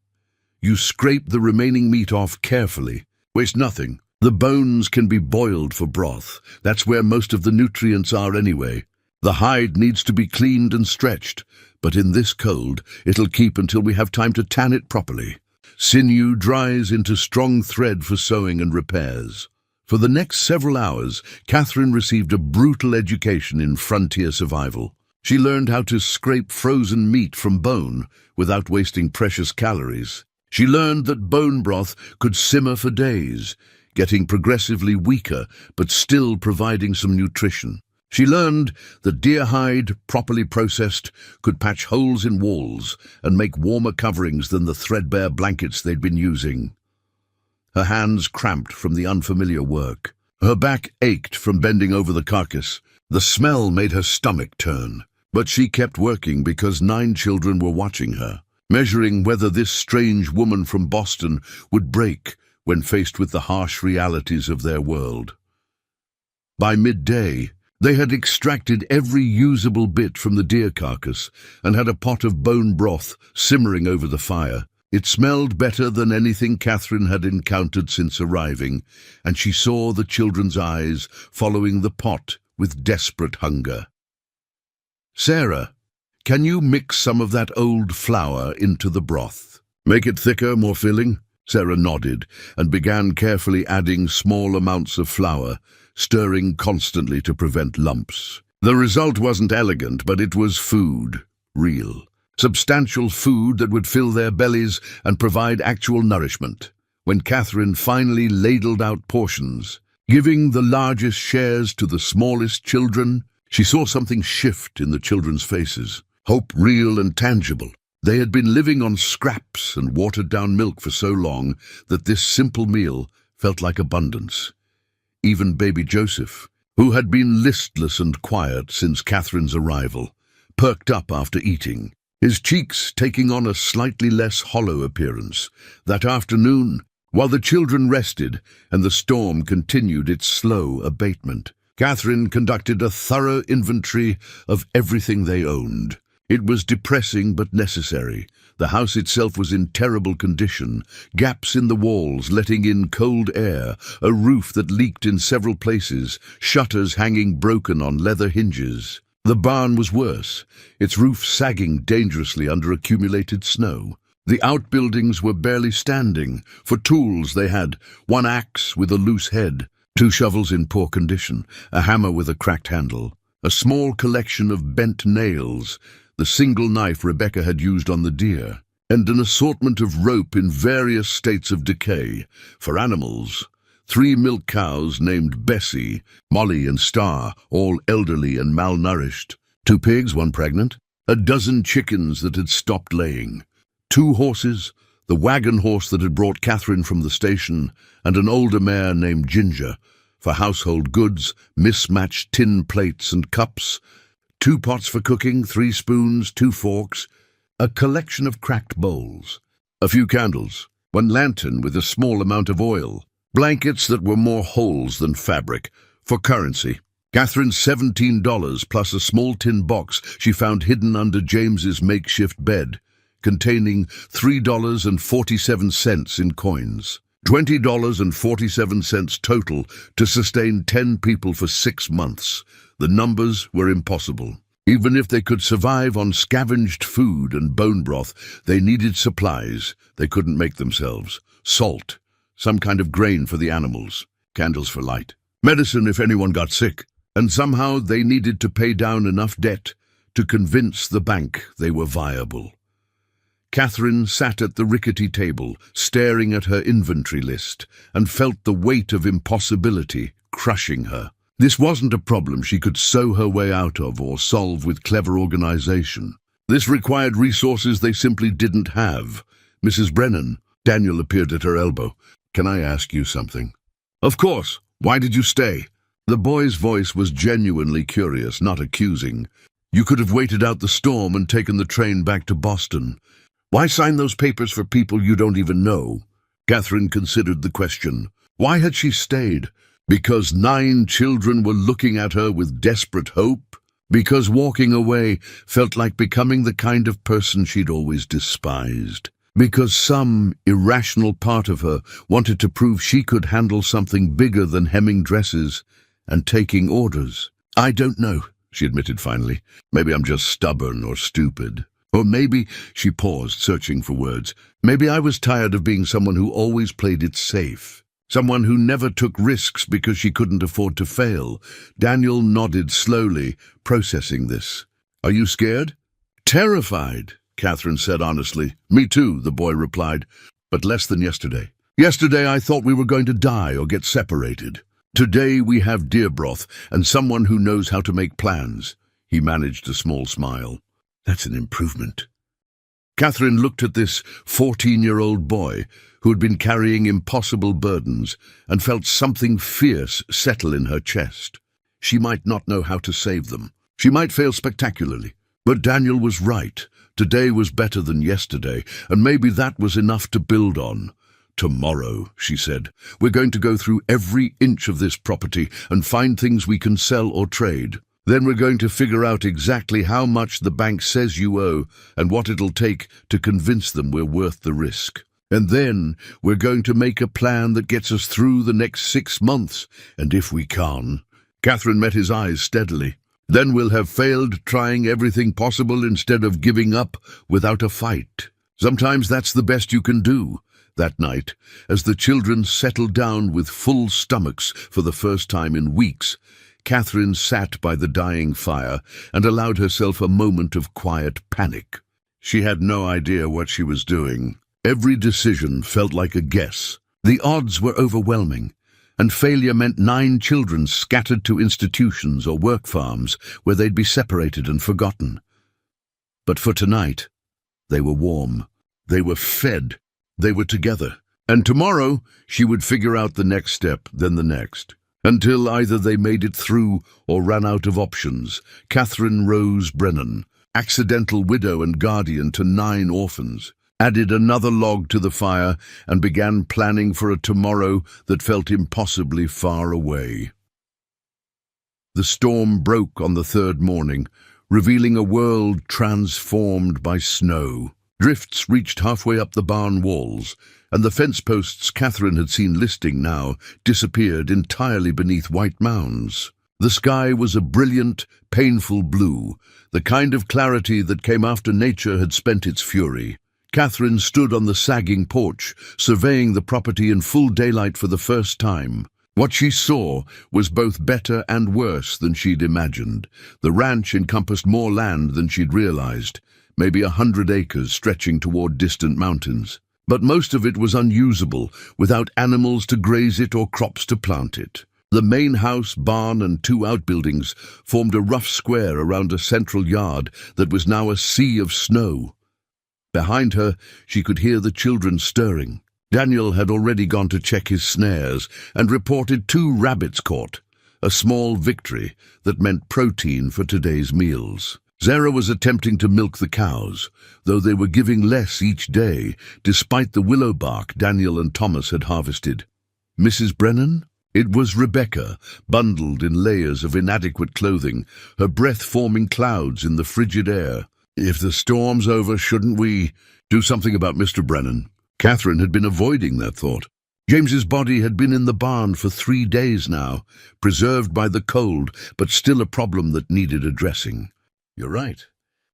You scrape the remaining meat off carefully. Waste nothing. The bones can be boiled for broth. That's where most of the nutrients are anyway. The hide needs to be cleaned and stretched, but in this cold, it'll keep until we have time to tan it properly. Sinew dries into strong thread for sewing and repairs. For the next several hours, Catherine received a brutal education in frontier survival. She learned how to scrape frozen meat from bone without wasting precious calories. She learned that bone broth could simmer for days, getting progressively weaker but still providing some nutrition. She learned that deer hide, properly processed, could patch holes in walls and make warmer coverings than the threadbare blankets they'd been using. Her hands cramped from the unfamiliar work. Her back ached from bending over the carcass. The smell made her stomach turn. But she kept working because 9 children were watching her, measuring whether this strange woman from Boston would break when faced with the harsh realities of their world. By midday, they had extracted every usable bit from the deer carcass and had a pot of bone broth simmering over the fire. It smelled better than anything Catherine had encountered since arriving, and she saw the children's eyes following the pot with desperate hunger. "Sarah, can you mix some of that old flour into the broth? Make it thicker, more filling?" Sarah nodded and began carefully adding small amounts of flour, stirring constantly to prevent lumps. The result wasn't elegant, but it was food, real. Substantial food that would fill their bellies and provide actual nourishment. When Catherine finally ladled out portions, giving the largest shares to the smallest children, she saw something shift in the children's faces. Hope real and tangible. They had been living on scraps and watered-down milk for so long that this simple meal felt like abundance. Even baby Joseph, who had been listless and quiet since Catherine's arrival, perked up after eating, his cheeks taking on a slightly less hollow appearance. That afternoon, while the children rested and the storm continued its slow abatement, Catherine conducted a thorough inventory of everything they owned. It was depressing but necessary. The house itself was in terrible condition, gaps in the walls letting in cold air, a roof that leaked in several places, shutters hanging broken on leather hinges. The barn was worse, its roof sagging dangerously under accumulated snow. The outbuildings were barely standing. For tools they had 1 axe with a loose head, 2 shovels in poor condition, a hammer with a cracked handle, a small collection of bent nails, the single knife Rebecca had used on the deer, and an assortment of rope in various states of decay. For animals, 3 milk cows named Bessie, Molly and Star, all elderly and malnourished, 2 pigs, 1 pregnant, a dozen chickens that had stopped laying, 2 horses, the wagon horse that had brought Catherine from the station, and an older mare named Ginger. For household goods, mismatched tin plates and cups, 2 pots for cooking, 3 spoons, 2 forks, a collection of cracked bowls, a few candles, 1 lantern with a small amount of oil, blankets that were more holes than fabric. For currency, Catherine's $17 plus a small tin box she found hidden under James's makeshift bed, containing $3.47 in coins. $20.47 total to sustain 10 people for 6 months. The numbers were impossible. Even if they could survive on scavenged food and bone broth, they needed supplies they couldn't make themselves. Salt, some kind of grain for the animals, candles for light, medicine if anyone got sick, and somehow they needed to pay down enough debt to convince the bank they were viable. Catherine sat at the rickety table, staring at her inventory list, and felt the weight of impossibility crushing her. This wasn't a problem she could sew her way out of or solve with clever organization. This required resources they simply didn't have. "Mrs. Brennan," Daniel appeared at her elbow. "Can I ask you something?" "Of course. Why did you stay?" The boy's voice was genuinely curious, not accusing. "You could have waited out the storm and taken the train back to Boston. Why sign those papers for people you don't even know?" Catherine considered the question. Why had she stayed? Because 9 children were looking at her with desperate hope? Because walking away felt like becoming the kind of person she'd always despised? Because some irrational part of her wanted to prove she could handle something bigger than hemming dresses and taking orders? "I don't know," she admitted finally. "Maybe I'm just stubborn or stupid. Or maybe," she paused, searching for words, "maybe I was tired of being someone who always played it safe. Someone who never took risks because she couldn't afford to fail." Daniel nodded slowly, processing this. "Are you scared?" "Terrified," Catherine said honestly. "Me too," the boy replied, "but less than yesterday. Yesterday I thought we were going to die or get separated. Today we have deer broth and someone who knows how to make plans." He managed a small smile. "That's an improvement." Catherine looked at this 14-year-old boy who had been carrying impossible burdens and felt something fierce settle in her chest. She might not know how to save them. She might fail spectacularly. But Daniel was right. Today was better than yesterday, and maybe that was enough to build on. "Tomorrow," she said, "we're going to go through every inch of this property and find things we can sell or trade. Then we're going to figure out exactly how much the bank says you owe and what it'll take to convince them we're worth the risk. And then we're going to make a plan that gets us through the next 6 months, and if we can." Catherine met his eyes steadily. "Then we'll have failed trying everything possible instead of giving up without a fight. Sometimes that's the best you can do." That night, as the children settled down with full stomachs for the first time in weeks, Catherine sat by the dying fire and allowed herself a moment of quiet panic. She had no idea what she was doing. Every decision felt like a guess. The odds were overwhelming, and failure meant 9 children scattered to institutions or work farms where they'd be separated and forgotten. But for tonight, they were warm. They were fed. They were together. And tomorrow, she would figure out the next step, then the next. Until either they made it through or ran out of options. Catherine Rose Brennan, accidental widow and guardian to 9 orphans, added another log to the fire and began planning for a tomorrow that felt impossibly far away. The storm broke on the 3rd morning, revealing a world transformed by snow. Drifts reached halfway up the barn walls, and the fence posts Catherine had seen listing now disappeared entirely beneath white mounds. The sky was a brilliant, painful blue, the kind of clarity that came after nature had spent its fury. Catherine stood on the sagging porch, surveying the property in full daylight for the first time. What she saw was both better and worse than she'd imagined. The ranch encompassed more land than she'd realized, maybe 100 acres stretching toward distant mountains. But most of it was unusable, without animals to graze it or crops to plant it. The main house, barn, and 2 outbuildings formed a rough square around a central yard that was now a sea of snow. Behind her, she could hear the children stirring. Daniel had already gone to check his snares and reported 2 rabbits caught, a small victory that meant protein for today's meals. Zara was attempting to milk the cows, though they were giving less each day, despite the willow bark Daniel and Thomas had harvested. Mrs. Brennan? It was Rebecca, bundled in layers of inadequate clothing, her breath forming clouds in the frigid air. "If the storm's over, shouldn't we do something about Mr. Brennan?" Catherine had been avoiding that thought. James's body had been in the barn for 3 days now, preserved by the cold, but still a problem that needed addressing. "You're right.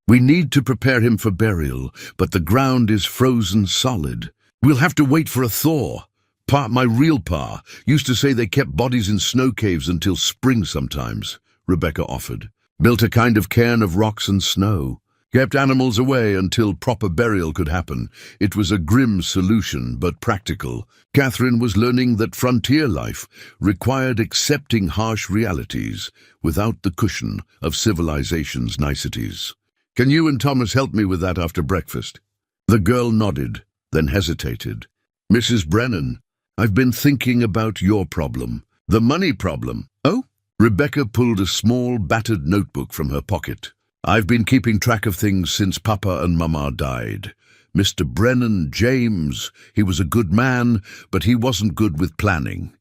We need to prepare him for burial, but the ground is frozen solid. We'll have to wait for a thaw. My real pa, used to say they kept bodies in snow caves until spring sometimes," Rebecca offered. "Built a kind of cairn of rocks and snow. Kept animals away until proper burial could happen. It was a grim solution, but practical." Catherine was learning that frontier life required accepting harsh realities without the cushion of civilization's niceties. "Can you and Thomas help me with that after breakfast?" The girl nodded, then hesitated. "Mrs. Brennan, I've been thinking about your problem." "The money problem?" "Oh?" Rebecca pulled a small, battered notebook from her pocket. "I've been keeping track of things since Papa and Mama died. Mr. Brennan, James, he was a good man, but he wasn't good with planning.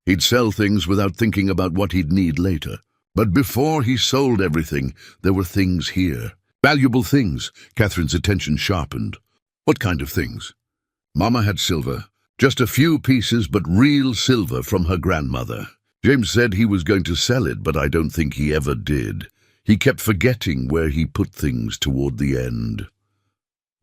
He'd sell things without thinking about what he'd need later. But before he sold everything, there were things here. Valuable things." Catherine's attention sharpened. "What kind of things?" "Mama had silver. Just a few pieces, but real silver from her grandmother. James said he was going to sell it, but I don't think he ever did. He kept forgetting where he put things toward the end."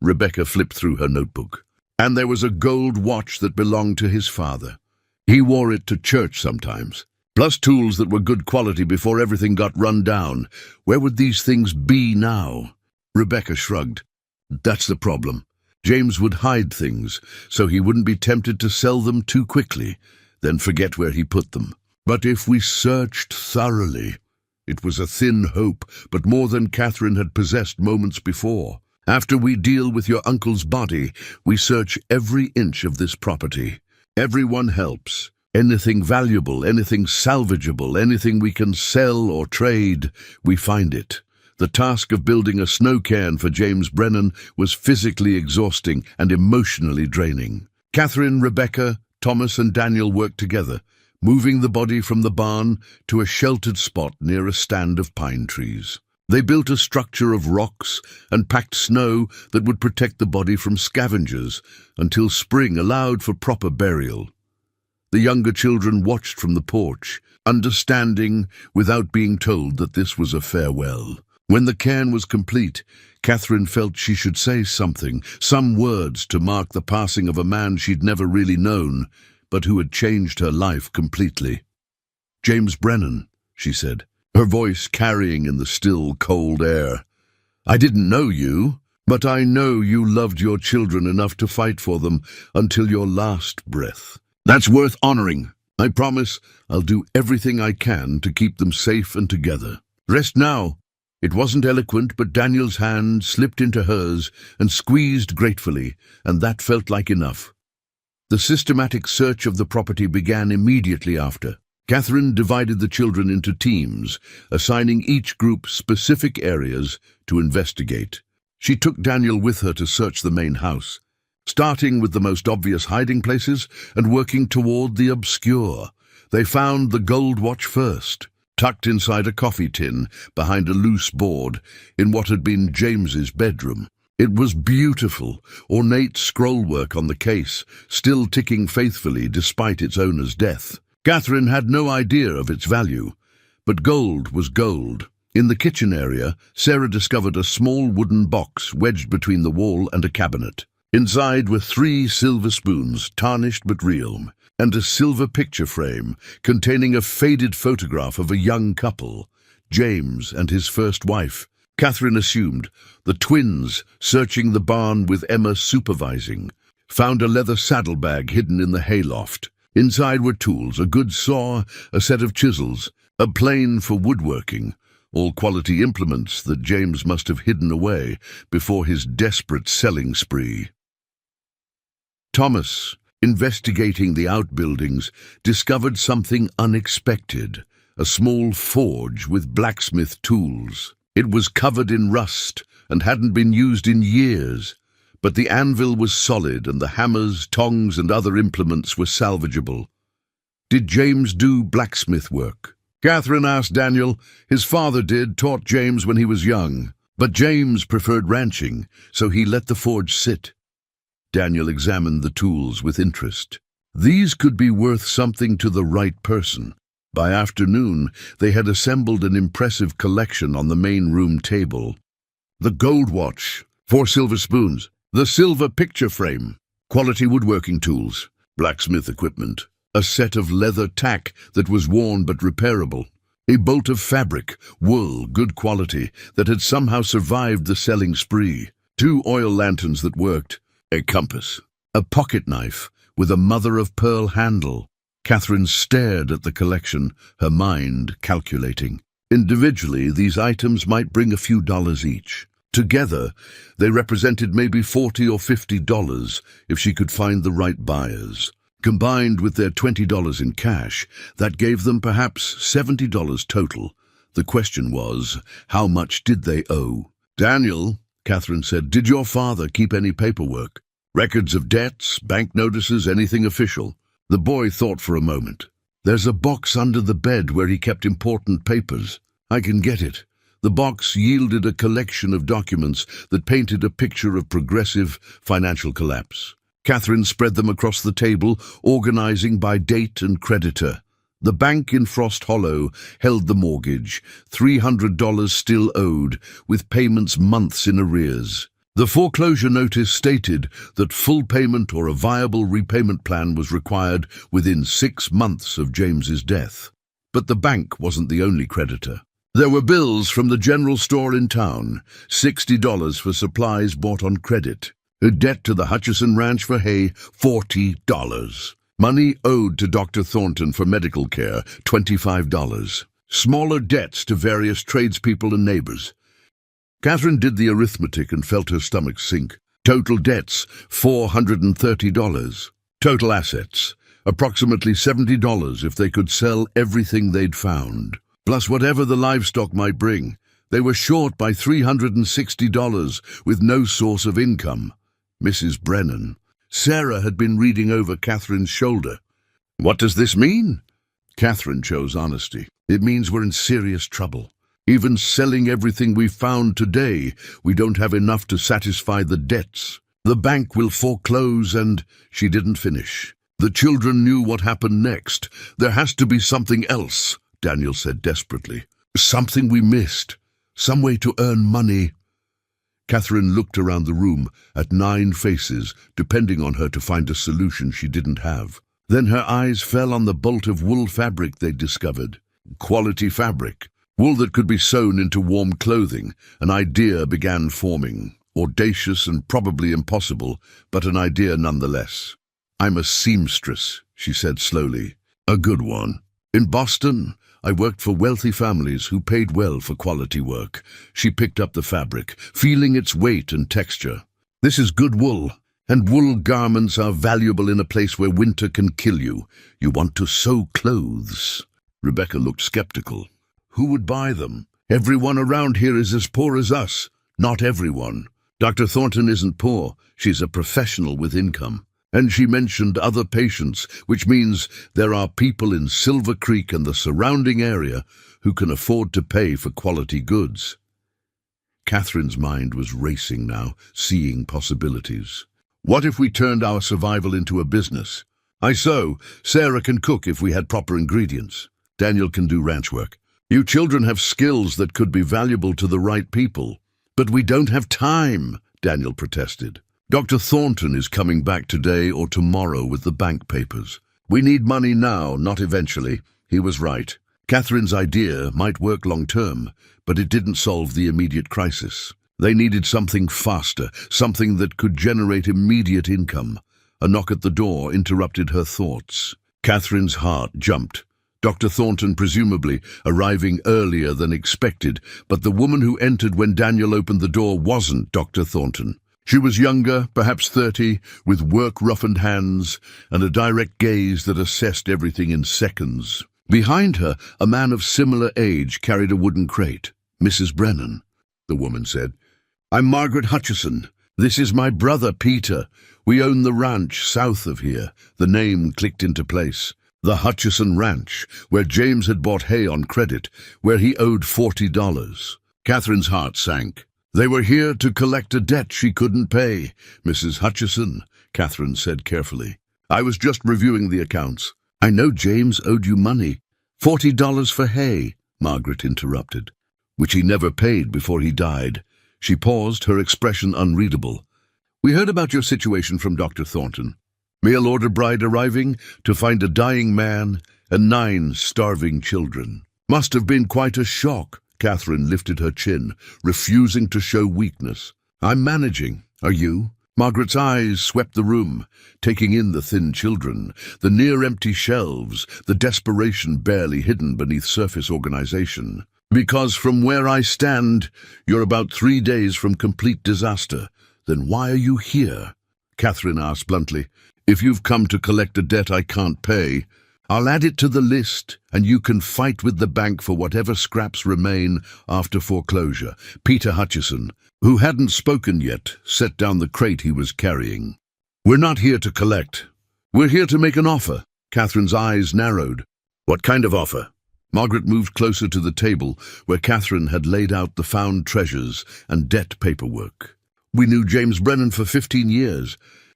Rebecca flipped through her notebook. "And there was a gold watch that belonged to his father. He wore it to church sometimes. Plus tools that were good quality before everything got run down. Where would these things be now?" Rebecca shrugged. "That's the problem. James would hide things, so he wouldn't be tempted to sell them too quickly, then forget where he put them. But if we searched thoroughly..." It was a thin hope, but more than Catherine had possessed moments before. "After we deal with your uncle's body, we search every inch of this property. Everyone helps. Anything valuable, anything salvageable, anything we can sell or trade, we find it. The task of building a snow cairn for James Brennan was physically exhausting and emotionally draining. Catherine, Rebecca, Thomas and Daniel worked together, moving the body from the barn to a sheltered spot near a stand of pine trees. They built a structure of rocks and packed snow that would protect the body from scavengers until spring allowed for proper burial. The younger children watched from the porch, understanding without being told that this was a farewell. When the cairn was complete, Catherine felt she should say something, some words to mark the passing of a man she'd never really known, but who had changed her life completely. "James Brennan," she said, her voice carrying in the still, cold air. "I didn't know you, but I know you loved your children enough to fight for them until your last breath. That's worth honoring. I promise I'll do everything I can to keep them safe and together. Rest now." It wasn't eloquent, but Daniel's hand slipped into hers and squeezed gratefully, and that felt like enough. The systematic search of the property began immediately after. Catherine divided the children into teams, assigning each group specific areas to investigate. She took Daniel with her to search the main house, starting with the most obvious hiding places and working toward the obscure. They found the gold watch first, tucked inside a coffee tin behind a loose board in what had been James's bedroom. It was beautiful, ornate scrollwork on the case, still ticking faithfully despite its owner's death. Catherine had no idea of its value, but gold was gold. In the kitchen area, Sarah discovered a small wooden box wedged between the wall and a cabinet. Inside were 3 silver spoons, tarnished but real, and a silver picture frame containing a faded photograph of a young couple, James and his first wife. Catherine assumed the twins, searching the barn with Emma supervising, found a leather saddlebag hidden in the hayloft. Inside were tools, a good saw, a set of chisels, a plane for woodworking, all quality implements that James must have hidden away before his desperate selling spree. Thomas, investigating the outbuildings, discovered something unexpected, a small forge with blacksmith tools. It was covered in rust and hadn't been used in years, but the anvil was solid and the hammers, tongs and other implements were salvageable. Did James do blacksmith work? Catherine asked Daniel. His father taught James when he was young, but James preferred ranching, so he let the forge sit. Daniel examined the tools with interest. These could be worth something to the right person. By afternoon, they had assembled an impressive collection on the main room table. The gold watch, 4 silver spoons, the silver picture frame, quality woodworking tools, blacksmith equipment, a set of leather tack that was worn but repairable, a bolt of fabric, wool, good quality, that had somehow survived the selling spree, 2 oil lanterns that worked, a compass, a pocket knife with a mother-of-pearl handle. Catherine stared at the collection, her mind calculating. Individually, these items might bring a few dollars each. Together, they represented maybe $40 or $50 if she could find the right buyers. Combined with their $20 in cash, that gave them perhaps $70 total. The question was, how much did they owe? "Daniel," Catherine said, "did your father keep any paperwork? Records of debts, bank notices, anything official?" The boy thought for a moment. "There's a box under the bed where he kept important papers. I can get it." The box yielded a collection of documents that painted a picture of progressive financial collapse. Catherine spread them across the table, organizing by date and creditor. The bank in Frost Hollow held the mortgage, $300 still owed, with payments months in arrears. The foreclosure notice stated that full payment or a viable repayment plan was required within 6 months of James's death. But the bank wasn't the only creditor. There were bills from the general store in town, $60 for supplies bought on credit. A debt to the Hutchison Ranch for hay, $40. Money owed to Dr. Thornton for medical care, $25. Smaller debts to various tradespeople and neighbors. Catherine did the arithmetic and felt her stomach sink. Total debts, $430. Total assets, approximately $70 if they could sell everything they'd found, plus whatever the livestock might bring. They were short by $360 with no source of income. Mrs. Brennan. Sarah had been reading over Catherine's shoulder. What does this mean? Catherine chose honesty. It means we're in serious trouble. Even selling everything we found today, we don't have enough to satisfy the debts. The bank will foreclose and... She didn't finish. The children knew what happened next. There has to be something else, Daniel said desperately. Something we missed. Some way to earn money. Catherine looked around the room at 9 faces, depending on her to find a solution she didn't have. Then her eyes fell on the bolt of wool fabric they'd discovered. Quality fabric. Wool that could be sewn into warm clothing. An idea began forming. Audacious and probably impossible, but an idea nonetheless. I'm a seamstress, she said slowly. A good one. In Boston, I worked for wealthy families who paid well for quality work. She picked up the fabric, feeling its weight and texture. This is good wool, and wool garments are valuable in a place where winter can kill you. You want to sew clothes. Rebecca looked skeptical. Who would buy them? Everyone around here is as poor as us. Not everyone. Dr. Thornton isn't poor. She's a professional with income. And she mentioned other patients, which means there are people in Silver Creek and the surrounding area who can afford to pay for quality goods. Catherine's mind was racing now, seeing possibilities. What if we turned our survival into a business? I sew. Sarah can cook if we had proper ingredients. Daniel can do ranch work. You children have skills that could be valuable to the right people. But we don't have time, Daniel protested. Dr. Thornton is coming back today or tomorrow with the bank papers. We need money now, not eventually. He was right. Catherine's idea might work long-term, but it didn't solve the immediate crisis. They needed something faster, something that could generate immediate income. A knock at the door interrupted her thoughts. Catherine's heart jumped. Dr. Thornton presumably arriving earlier than expected, but the woman who entered when Daniel opened the door wasn't Dr. Thornton. She was younger, perhaps 30, with work-roughened hands and a direct gaze that assessed everything in seconds. Behind her, a man of similar age carried a wooden crate. Mrs. Brennan, the woman said. I'm Margaret Hutchison. This is my brother, Peter. We own the ranch south of here. The name clicked into place. The Hutchison Ranch, where James had bought hay on credit, where he owed $40. Catherine's heart sank. They were here to collect a debt she couldn't pay. Mrs. Hutchison, Catherine said carefully. I was just reviewing the accounts. I know James owed you money. $40 for hay, Margaret interrupted, which he never paid before he died. She paused, her expression unreadable. We heard about your situation from Dr. Thornton. Mail-order bride arriving to find a dying man and 9 starving children. Must have been quite a shock. Catherine lifted her chin, refusing to show weakness. I'm managing. Are you? Margaret's eyes swept the room, taking in the thin children, the near-empty shelves, the desperation barely hidden beneath surface organization. Because from where I stand, you're about 3 days from complete disaster. Then why are you here? Catherine asked bluntly. If you've come to collect a debt I can't pay, I'll add it to the list, and you can fight with the bank for whatever scraps remain after foreclosure. Peter Hutchison, who hadn't spoken yet, set down the crate he was carrying. We're not here to collect. We're here to make an offer. Catherine's eyes narrowed. What kind of offer? Margaret moved closer to the table where Catherine had laid out the found treasures and debt paperwork. We knew James Brennan for 15 years.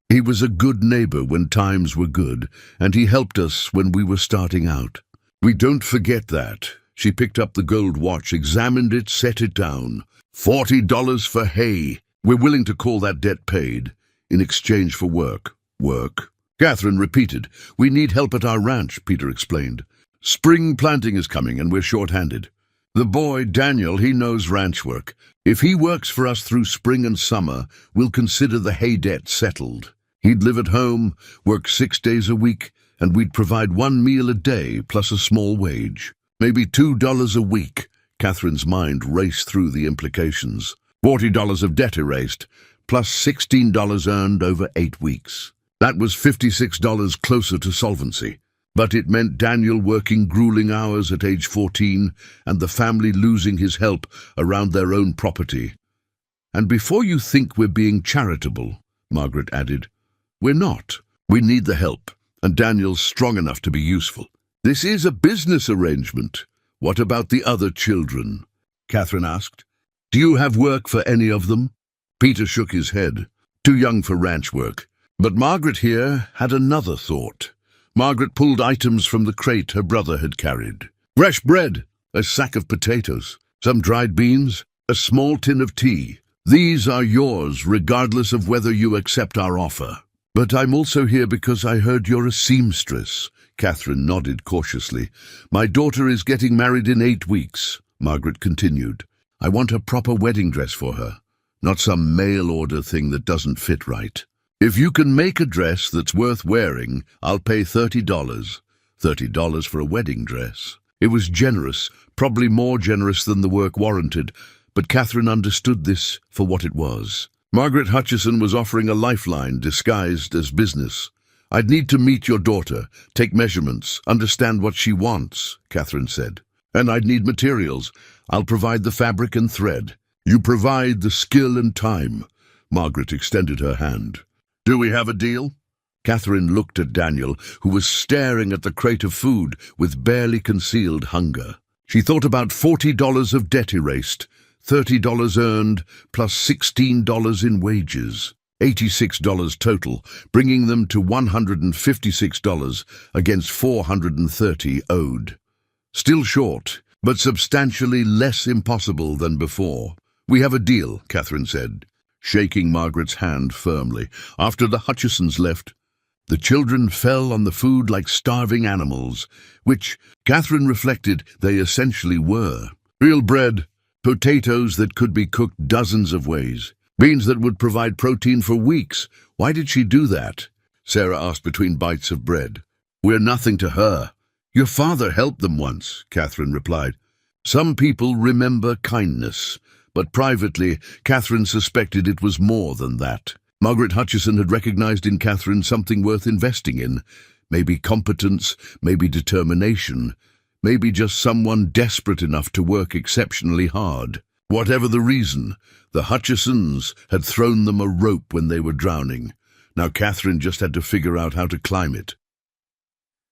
He was a good neighbor when times were good, and he helped us when we were starting out. We don't forget that. She picked up the gold watch, examined it, set it down. $40 for hay. We're willing to call that debt paid, in exchange for work. Work? Catherine repeated. We need help at our ranch, Peter explained. Spring planting is coming, and we're short-handed. The boy, Daniel, he knows ranch work. If he works for us through spring and summer, we'll consider the hay debt settled. He'd live at home, work 6 days a week, and we'd provide 1 meal a day plus a small wage. Maybe $2 a week. Catherine's mind raced through the implications. $40 of debt erased, plus $16 earned over 8 weeks. That was $56 closer to solvency. But it meant Daniel working grueling hours at age 14 and the family losing his help around their own property. "And before you think we're being charitable," Margaret added, "we're not. We need the help, and Daniel's strong enough to be useful. This is a business arrangement. What about the other children?" Catherine asked. "Do you have work for any of them?" Peter shook his head. Too young for ranch work. But Margaret here had another thought. Margaret pulled items from the crate her brother had carried. Fresh bread, a sack of potatoes, some dried beans, a small tin of tea. "These are yours, regardless of whether you accept our offer." "But I'm also here because I heard you're a seamstress." Catherine nodded cautiously. "My daughter is getting married in 8 weeks," Margaret continued. "I want a proper wedding dress for her, not some mail-order thing that doesn't fit right. If you can make a dress that's worth wearing, I'll pay $30. $30 for a wedding dress." It was generous, probably more generous than the work warranted, but Catherine understood this for what it was. Margaret Hutchison was offering a lifeline disguised as business. "I'd need to meet your daughter, take measurements, understand what she wants," Catherine said. "And I'd need materials. I'll provide the fabric and thread. You provide the skill and time." Margaret extended her hand. "Do we have a deal?" Catherine looked at Daniel, who was staring at the crate of food with barely concealed hunger. She thought about $40 of debt erased, $30 earned, plus $16 in wages. $86 total, bringing them to $156 against $430 owed. Still short, but substantially less impossible than before. "We have a deal," Catherine said, shaking Margaret's hand firmly. After the Hutchisons left, the children fell on the food like starving animals, which, Catherine reflected, they essentially were. Real bread, potatoes that could be cooked dozens of ways, beans that would provide protein for weeks. Why did she do that? Sarah asked between bites of bread. "We're nothing to her." "Your father helped them once," Catherine replied. Some people remember kindness, but privately, Catherine suspected it was more than that. Margaret Hutchison had recognized in Catherine something worth investing in. Maybe competence, maybe determination, maybe just someone desperate enough to work exceptionally hard. Whatever the reason, the Hutchisons had thrown them a rope when they were drowning. Now Catherine just had to figure out how to climb it.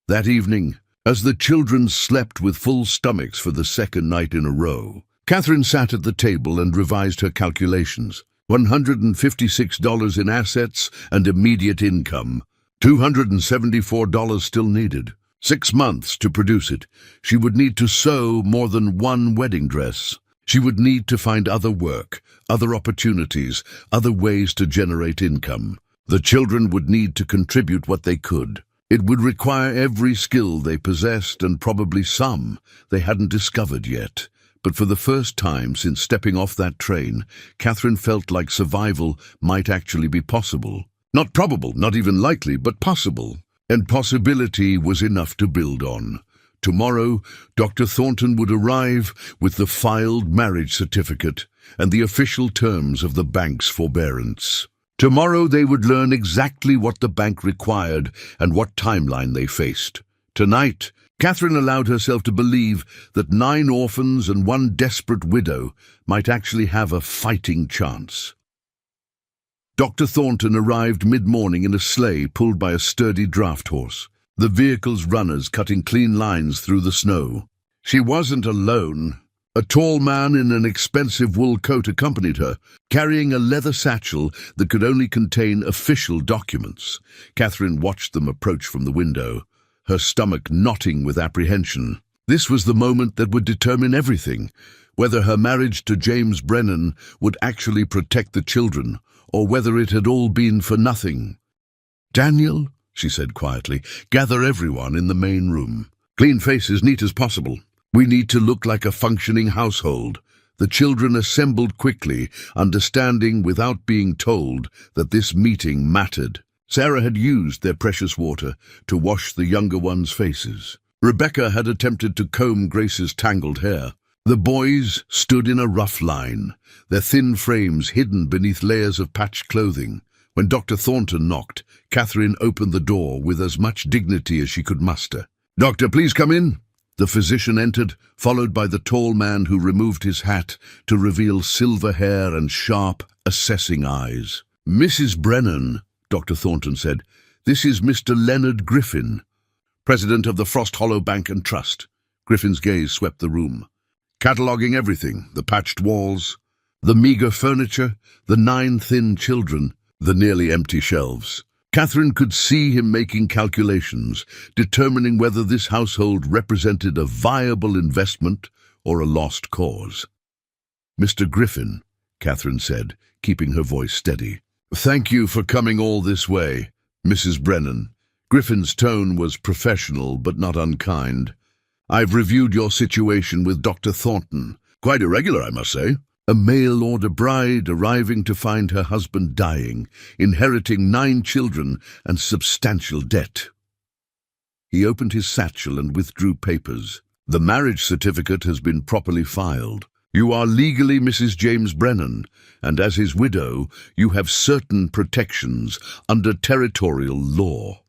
That evening, as the children slept with full stomachs for the second night in a row, Catherine sat at the table and revised her calculations. $156 in assets and immediate income. $274 still needed. 6 months to produce it. She would need to sew more than one wedding dress. She would need to find other work, other opportunities, other ways to generate income. The children would need to contribute what they could. It would require every skill they possessed and probably some they hadn't discovered yet. But for the first time since stepping off that train, Catherine felt like survival might actually be possible. Not probable, not even likely, but possible. And possibility was enough to build on. Tomorrow, Dr. Thornton would arrive with the filed marriage certificate and the official terms of the bank's forbearance. Tomorrow they would learn exactly what the bank required and what timeline they faced. Tonight, Catherine allowed herself to believe that 9 orphans and 1 desperate widow might actually have a fighting chance. Dr. Thornton arrived mid-morning in a sleigh pulled by a sturdy draft horse, the vehicle's runners cutting clean lines through the snow. She wasn't alone. A tall man in an expensive wool coat accompanied her, carrying a leather satchel that could only contain official documents. Catherine watched them approach from the window, her stomach knotting with apprehension. This was the moment that would determine everything, whether her marriage to James Brennan would actually protect the children, or whether it had all been for nothing. "Daniel," she said quietly, "gather everyone in the main room. Clean faces, neat as possible. We need to look like a functioning household." The children assembled quickly, understanding without being told that this meeting mattered. Sarah had used their precious water to wash the younger ones' faces. Rebecca had attempted to comb Grace's tangled hair. The boys stood in a rough line, their thin frames hidden beneath layers of patched clothing. When Dr. Thornton knocked, Catherine opened the door with as much dignity as she could muster. Doctor, please come in. The physician entered, followed by the tall man who removed his hat to reveal silver hair and sharp, assessing eyes. Mrs. Brennan, Dr. Thornton said, this is Mr. Leonard Griffin, president of the Frost Hollow Bank and Trust. Griffin's gaze swept the room, cataloguing everything, the patched walls, the meager furniture, the 9 thin children, the nearly empty shelves. Catherine could see him making calculations, determining whether this household represented a viable investment or a lost cause. Mr. Griffin, Catherine said, keeping her voice steady. Thank you for coming all this way, Mrs. Brennan. Griffin's tone was professional but not unkind. I've reviewed your situation with Dr. Thornton. Quite irregular, I must say. A mail-order bride arriving to find her husband dying, inheriting 9 children and substantial debt. He opened his satchel and withdrew papers. The marriage certificate has been properly filed. You are legally Mrs. James Brennan, and as his widow, you have certain protections under territorial law.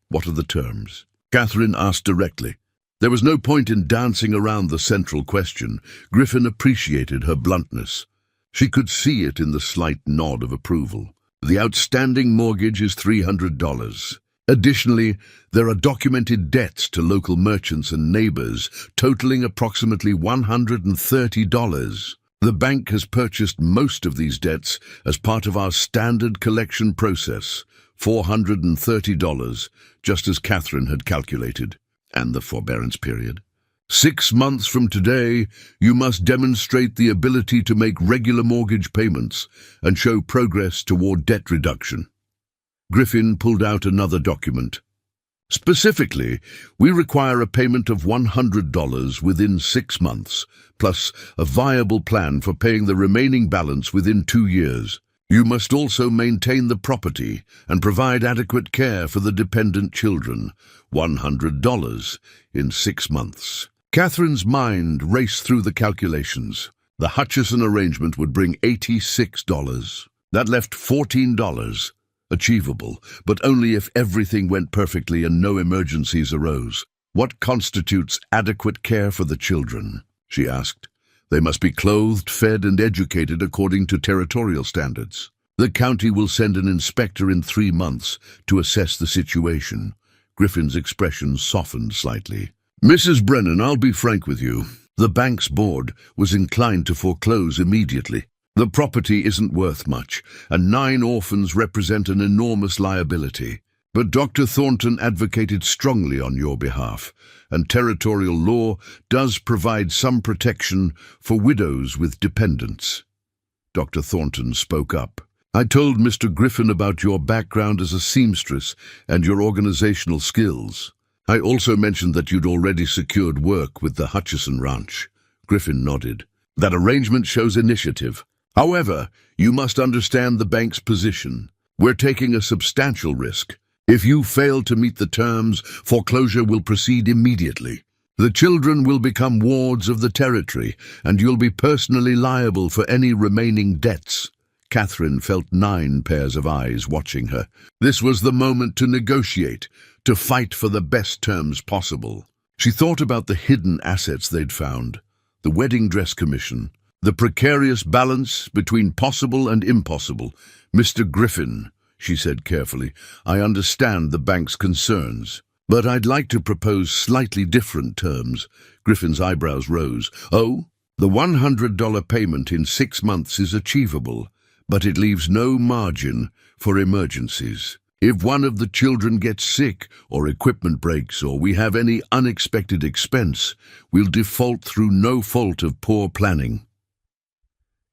What are the terms? Catherine asked directly. There was no point in dancing around the central question. Griffin appreciated her bluntness. She could see it in the slight nod of approval. The outstanding mortgage is $300. Additionally, there are documented debts to local merchants and neighbors, totaling approximately $130. The bank has purchased most of these debts as part of our standard collection process, $430, just as Catherine had calculated. And the forbearance period. 6 months from today, you must demonstrate the ability to make regular mortgage payments and show progress toward debt reduction. Griffin pulled out another document. Specifically, we require a payment of $100 within 6 months, plus a viable plan for paying the remaining balance within 2 years. You must also maintain the property and provide adequate care for the dependent children, $100 in 6 months. Catherine's mind raced through the calculations. The Hutchison arrangement would bring $86. That left $14. Achievable, but only if everything went perfectly and no emergencies arose. What constitutes adequate care for the children? She asked. They must be clothed, fed, and educated according to territorial standards. The county will send an inspector in 3 months to assess the situation. Griffin's expression softened slightly. Mrs. Brennan, I'll be frank with you. The bank's board was inclined to foreclose immediately. The property isn't worth much, and 9 orphans represent an enormous liability. But Dr. Thornton advocated strongly on your behalf, and territorial law does provide some protection for widows with dependents. Dr. Thornton spoke up. I told Mr. Griffin about your background as a seamstress and your organizational skills. I also mentioned that you'd already secured work with the Hutchison Ranch. Griffin nodded. That arrangement shows initiative. However, you must understand the bank's position. We're taking a substantial risk. If you fail to meet the terms, foreclosure will proceed immediately. The children will become wards of the territory, and you'll be personally liable for any remaining debts. Catherine felt 9 pairs of eyes watching her. This was the moment to negotiate, to fight for the best terms possible. She thought about the hidden assets they'd found, the wedding dress commission, the precarious balance between possible and impossible. Mr. Griffin, she said carefully, I understand the bank's concerns, but I'd like to propose slightly different terms. Griffin's eyebrows rose. Oh, the $100 payment in 6 months is achievable, but it leaves no margin for emergencies. If one of the children gets sick, or equipment breaks, or we have any unexpected expense, we'll default through no fault of poor planning.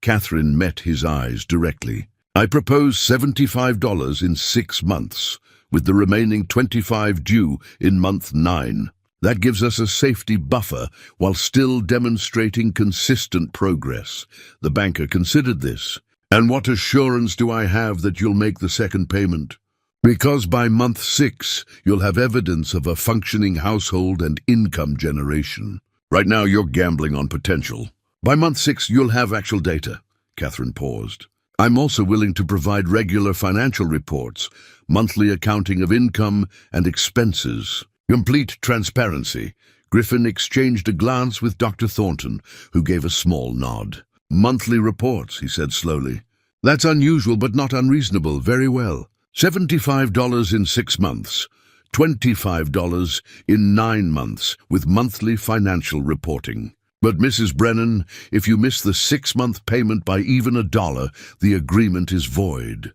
Catherine met his eyes directly. I propose $75 in 6 months, with the remaining $25 due in month 9. That gives us a safety buffer while still demonstrating consistent progress. The banker considered this. And what assurance do I have that you'll make the second payment? Because by month 6, you'll have evidence of a functioning household and income generation. Right now, you're gambling on potential. By month 6, you'll have actual data. Catherine paused. I'm also willing to provide regular financial reports, monthly accounting of income and expenses. Complete transparency. Griffin exchanged a glance with Dr. Thornton, who gave a small nod. Monthly reports, he said slowly. That's unusual but not unreasonable. Very well. $75 in 6 months. $25 in 9 months, with monthly financial reporting. But Mrs. Brennan, if you miss the 6-month payment by even $1, the agreement is void.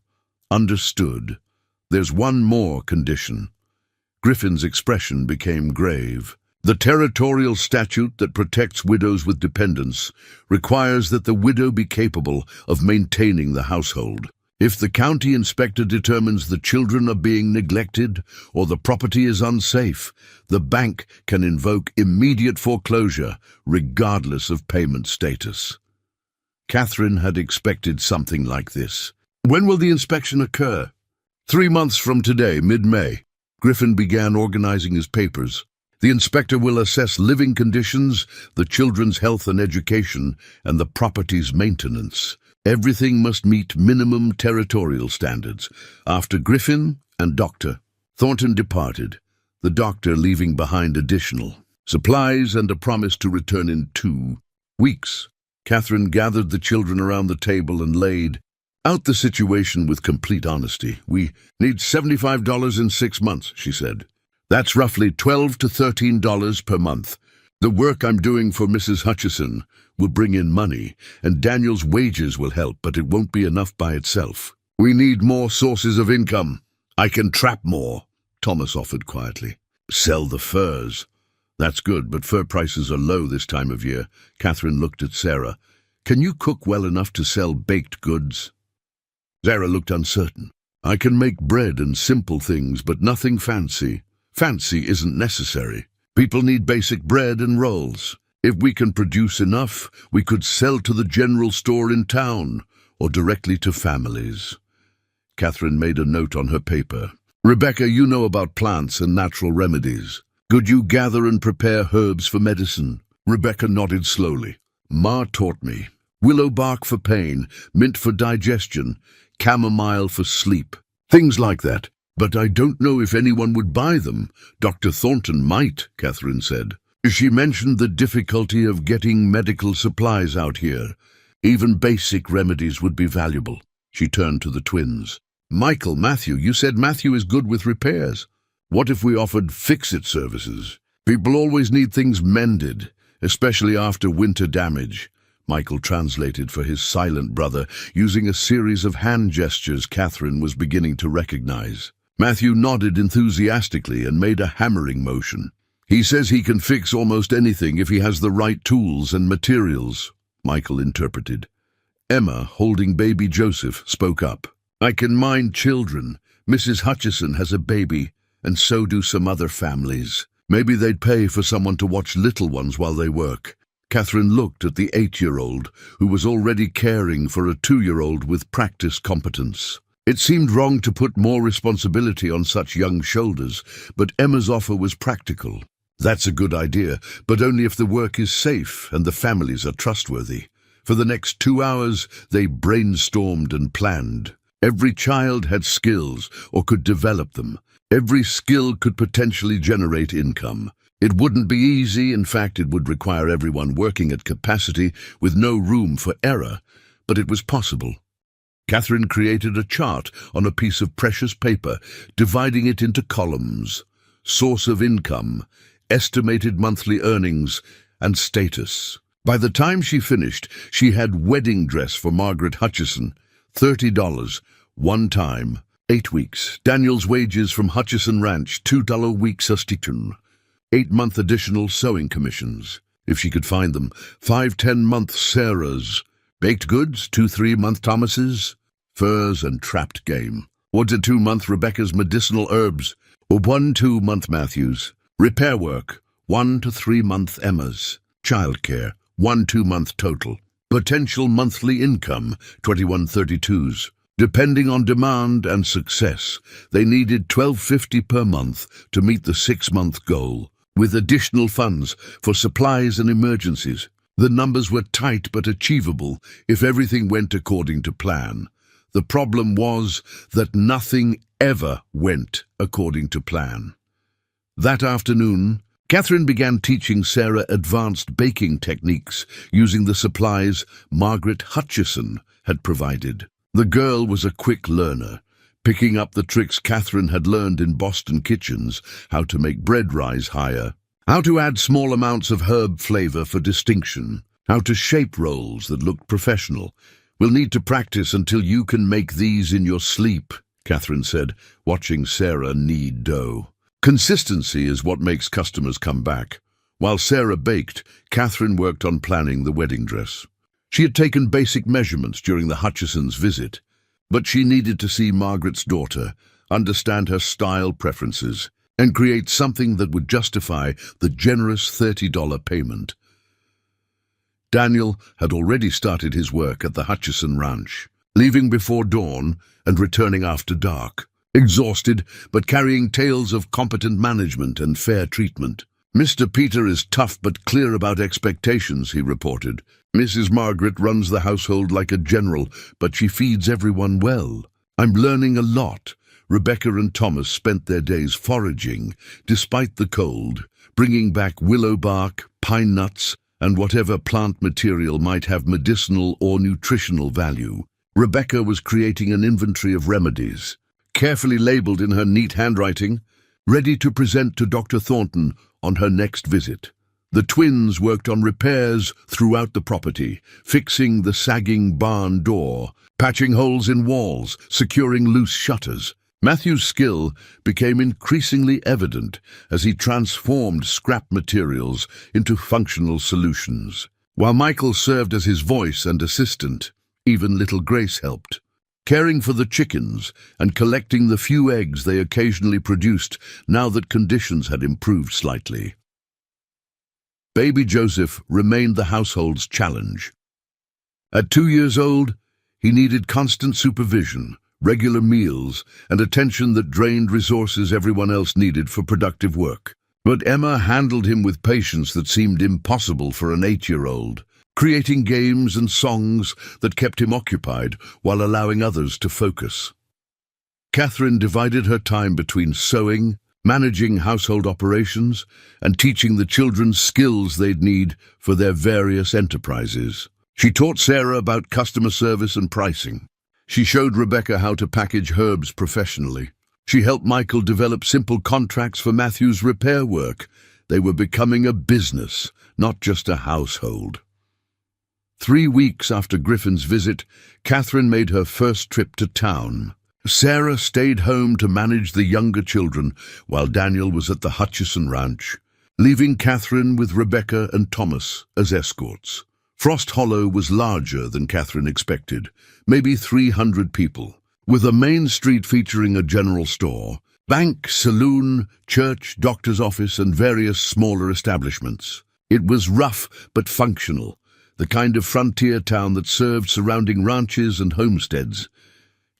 Understood. There's one more condition. Griffin's expression became grave. The territorial statute that protects widows with dependents requires that the widow be capable of maintaining the household. If the county inspector determines the children are being neglected or the property is unsafe, the bank can invoke immediate foreclosure regardless of payment status. Catherine had expected something like this. When will the inspection occur? 3 months from today, mid-May. Griffin began organizing his papers. The inspector will assess living conditions, the children's health and education, and the property's maintenance. Everything must meet minimum territorial standards. After Griffin and Dr. Thornton departed, the doctor leaving behind additional supplies and a promise to return in 2 weeks. Catherine gathered the children around the table and laid out the situation with complete honesty. We need $75 in 6 months, she said. That's roughly $12 to $13 per month. The work I'm doing for Mrs. Hutchison will bring in money, and Daniel's wages will help, but it won't be enough by itself. We need more sources of income. I can trap more, Thomas offered quietly. Sell the furs. That's good, but fur prices are low this time of year. Catherine looked at Sarah. Can you cook well enough to sell baked goods? Sarah looked uncertain. I can make bread and simple things, but nothing fancy. Fancy isn't necessary. People need basic bread and rolls. If we can produce enough, we could sell to the general store in town or directly to families. Catherine made a note on her paper. Rebecca, you know about plants and natural remedies. Could you gather and prepare herbs for medicine? Rebecca nodded slowly. Ma taught me. Willow bark for pain, mint for digestion, chamomile for sleep. Things like that. But I don't know if anyone would buy them. Dr. Thornton might, Catherine said. She mentioned the difficulty of getting medical supplies out here. Even basic remedies would be valuable. She turned to the twins. Matthew, you said Matthew is good with repairs. What if we offered fix-it services? People always need things mended, especially after winter damage. Michael translated for his silent brother, using a series of hand gestures Catherine was beginning to recognize. Matthew nodded enthusiastically and made a hammering motion. He says he can fix almost anything if he has the right tools and materials, Michael interpreted. Emma, holding baby Joseph, spoke up. I can mind children. Mrs. Hutchison has a baby, and so do some other families. Maybe they'd pay for someone to watch little ones while they work. Catherine looked at the 8-year-old, who was already caring for a 2-year-old with practice competence. It seemed wrong to put more responsibility on such young shoulders, but Emma's offer was practical. That's a good idea, but only if the work is safe and the families are trustworthy. For the next 2 hours, they brainstormed and planned. Every child had skills or could develop them. Every skill could potentially generate income. It wouldn't be easy. In fact, it would require everyone working at capacity with no room for error, but it was possible. Catherine created a chart on a piece of precious paper, dividing it into columns: source of income, estimated monthly earnings, and status. By the time she finished, she had wedding dress for Margaret Hutchison, $30, one time, 8 weeks. Daniel's wages from Hutchison Ranch, $2 week substitution. 8-month additional sewing commissions, if she could find them. 5 10-month Sarah's. Baked goods, 2 3-month Thomas's. Furs and trapped game. 1 to 2-month Rebecca's medicinal herbs, or 1 2-month Matthew's. Repair work, 1 to 3-month Emma's. Childcare, 1 2-month total. Potential monthly income, 2132's. Depending on demand and success, they needed $12.50 per month to meet the 6-month goal, with additional funds for supplies and emergencies. The numbers were tight but achievable if everything went according to plan. The problem was that nothing ever went according to plan. That afternoon, Catherine began teaching Sarah advanced baking techniques using the supplies Margaret Hutchison had provided. The girl was a quick learner, picking up the tricks Catherine had learned in Boston kitchens: how to make bread rise higher, how to add small amounts of herb flavor for distinction, how to shape rolls that looked professional. "We'll need to practice until you can make these in your sleep," Catherine said, watching Sarah knead dough. Consistency is what makes customers come back. While Sarah baked, Catherine worked on planning the wedding dress. She had taken basic measurements during the Hutchisons' visit, but she needed to see Margaret's daughter, understand her style preferences, and create something that would justify the generous $30 payment. Daniel had already started his work at the Hutchison Ranch, leaving before dawn and returning after dark, exhausted but carrying tales of competent management and fair treatment. "Mr. Peter is tough but clear about expectations," he reported. "Mrs. Margaret runs the household like a general, but she feeds everyone well. I'm learning a lot." Rebecca and Thomas spent their days foraging, despite the cold, bringing back willow bark, pine nuts, and whatever plant material might have medicinal or nutritional value. Rebecca was creating an inventory of remedies, carefully labeled in her neat handwriting, ready to present to Dr. Thornton on her next visit. The twins worked on repairs throughout the property, fixing the sagging barn door, patching holes in walls, securing loose shutters. Matthew's skill became increasingly evident as he transformed scrap materials into functional solutions. While Michael served as his voice and assistant, even little Grace helped, caring for the chickens and collecting the few eggs they occasionally produced now that conditions had improved slightly. Baby Joseph remained the household's challenge. At 2 years old, he needed constant supervision, regular meals, and attention that drained resources everyone else needed for productive work. But Emma handled him with patience that seemed impossible for an 8-year-old, creating games and songs that kept him occupied while allowing others to focus. Catherine divided her time between sewing, managing household operations, and teaching the children skills they'd need for their various enterprises. She taught Sarah about customer service and pricing. She showed Rebecca how to package herbs professionally. She helped Michael develop simple contracts for Matthew's repair work. They were becoming a business, not just a household. 3 weeks after Griffin's visit, Catherine made her first trip to town. Sarah stayed home to manage the younger children while Daniel was at the Hutchison Ranch, leaving Catherine with Rebecca and Thomas as escorts. Frost Hollow was larger than Catherine expected, maybe 300 people, with a main street featuring a general store, bank, saloon, church, doctor's office, and various smaller establishments. It was rough but functional, the kind of frontier town that served surrounding ranches and homesteads.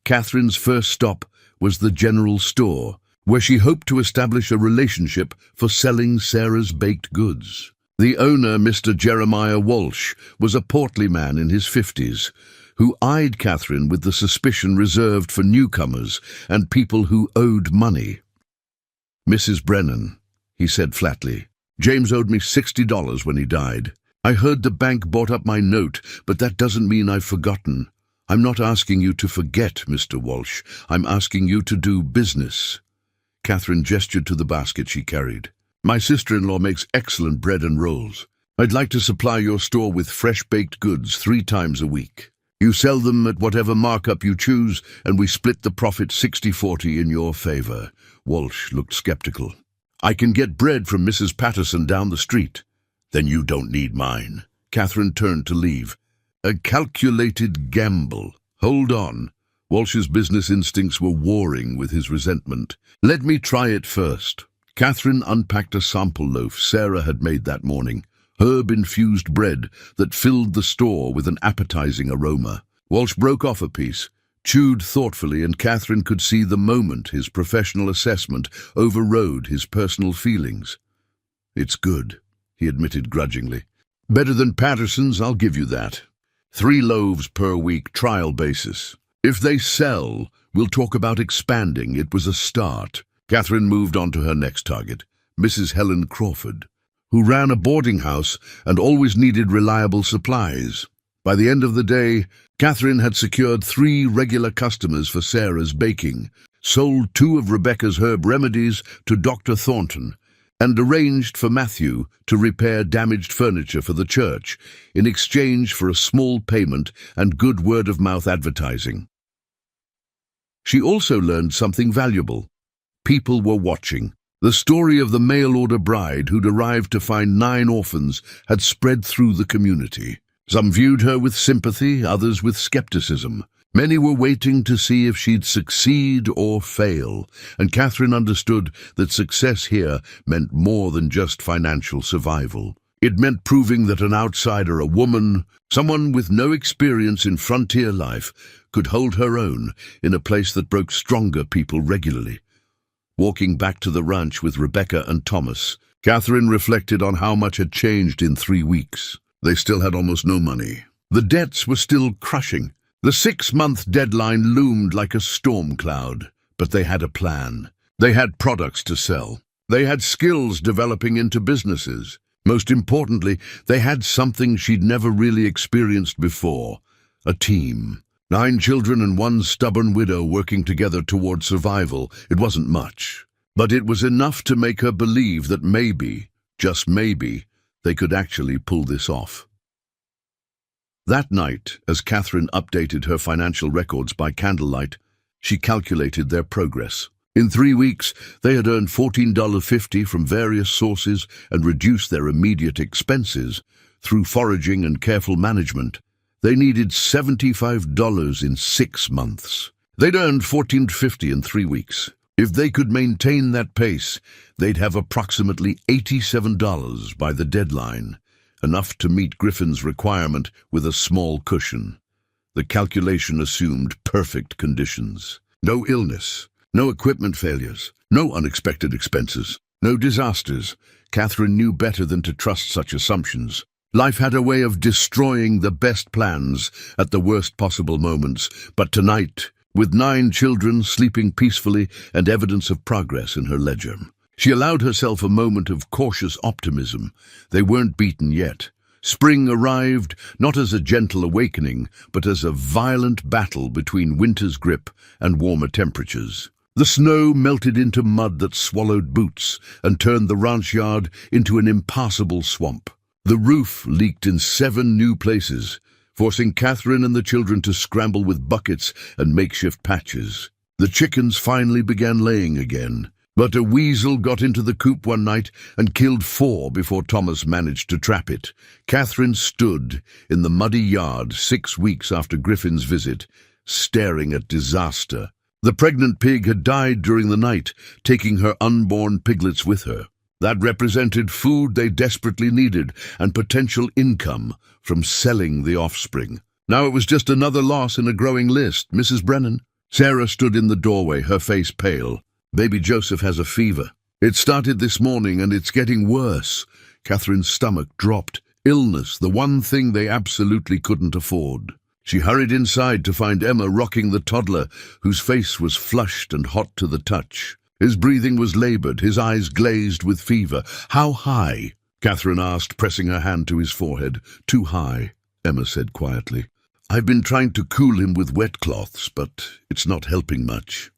Catherine's first stop was the general store, where she hoped to establish a relationship for selling Sarah's baked goods. The owner, Mr. Jeremiah Walsh, was a portly man in his 50s, who eyed Catherine with the suspicion reserved for newcomers and people who owed money. "Mrs. Brennan," he said flatly, "James owed me $60 when he died. I heard the bank bought up my note, but that doesn't mean I've forgotten. I'm not asking you to forget, Mr. Walsh. I'm asking you to do business." Catherine gestured to the basket she carried. "My sister-in-law makes excellent bread and rolls. I'd like to supply your store with fresh baked goods 3 times a week. You sell them at whatever markup you choose, and we split the profit 60-40 in your favor." Walsh looked skeptical. "I can get bread from Mrs. Patterson down the street." "Then you don't need mine." Catherine turned to leave. A calculated gamble. "Hold on." Walsh's business instincts were warring with his resentment. "Let me try it first." Catherine unpacked a sample loaf Sarah had made that morning, herb-infused bread that filled the store with an appetizing aroma. Walsh broke off a piece, chewed thoughtfully, and Catherine could see the moment his professional assessment overrode his personal feelings. "It's good," he admitted grudgingly. "Better than Patterson's, I'll give you that. 3 loaves per week, trial basis. If they sell, we'll talk about expanding." It was a start. Catherine moved on to her next target, Mrs. Helen Crawford, who ran a boarding house and always needed reliable supplies. By the end of the day, Catherine had secured 3 regular customers for Sarah's baking, sold 2 of Rebecca's herb remedies to Dr. Thornton, and arranged for Matthew to repair damaged furniture for the church in exchange for a small payment and good word-of-mouth advertising. She also learned something valuable. People were watching. The story of the mail-order bride who'd arrived to find 9 orphans had spread through the community. Some viewed her with sympathy, others with skepticism. Many were waiting to see if she'd succeed or fail, and Catherine understood that success here meant more than just financial survival. It meant proving that an outsider, a woman, someone with no experience in frontier life, could hold her own in a place that broke stronger people regularly. Walking back to the ranch with Rebecca and Thomas, Catherine reflected on how much had changed in 3 weeks. They still had almost no money. The debts were still crushing. The 6-month deadline loomed like a storm cloud, but they had a plan. They had products to sell. They had skills developing into businesses. Most importantly, they had something she'd never really experienced before: a team. 9 children and 1 stubborn widow working together toward survival. It wasn't much, but it was enough to make her believe that maybe, just maybe, they could actually pull this off. That night, as Catherine updated her financial records by candlelight, she calculated their progress. In 3 weeks, they had earned $14.50 from various sources and reduced their immediate expenses. Through foraging and careful management, they needed $75 in 6 months. They'd earned $14.50 in 3 weeks. If they could maintain that pace, they'd have approximately $87 by the deadline, enough to meet Griffin's requirement with a small cushion. The calculation assumed perfect conditions. No illness, no equipment failures, no unexpected expenses, no disasters. Catherine knew better than to trust such assumptions. Life had a way of destroying the best plans at the worst possible moments, but tonight, with 9 children sleeping peacefully and evidence of progress in her ledger, she allowed herself a moment of cautious optimism. They weren't beaten yet. Spring arrived not as a gentle awakening, but as a violent battle between winter's grip and warmer temperatures. The snow melted into mud that swallowed boots and turned the ranch yard into an impassable swamp. The roof leaked in 7 new places, forcing Catherine and the children to scramble with buckets and makeshift patches. The chickens finally began laying again, but a weasel got into the coop one night and killed 4 before Thomas managed to trap it. Catherine stood in the muddy yard 6 weeks after Griffin's visit, staring at disaster. The pregnant pig had died during the night, taking her unborn piglets with her. That represented food they desperately needed and potential income from selling the offspring. Now it was just another loss in a growing list. Mrs. Brennan. Sarah stood in the doorway, her face pale. Baby Joseph has a fever. It started this morning and it's getting worse. Catherine's stomach dropped. Illness, the one thing they absolutely couldn't afford. She hurried inside to find Emma rocking the toddler, whose face was flushed and hot to the touch. His breathing was labored, his eyes glazed with fever. "How high?" Catherine asked, pressing her hand to his forehead. "Too high," Emma said quietly. "I've been trying to cool him with wet cloths, but it's not helping much."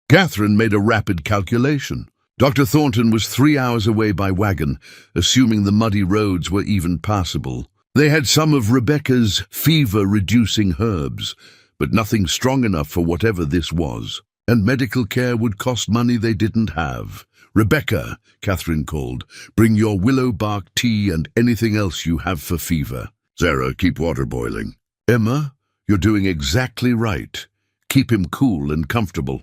Catherine made a rapid calculation. Dr. Thornton was 3 hours away by wagon, assuming the muddy roads were even passable. They had some of Rebecca's fever-reducing herbs, but nothing strong enough for whatever this was. And medical care would cost money they didn't have. "Rebecca," Catherine called, "bring your willow bark tea and anything else you have for fever." "Sarah, keep water boiling." "Emma, you're doing exactly right. Keep him cool and comfortable."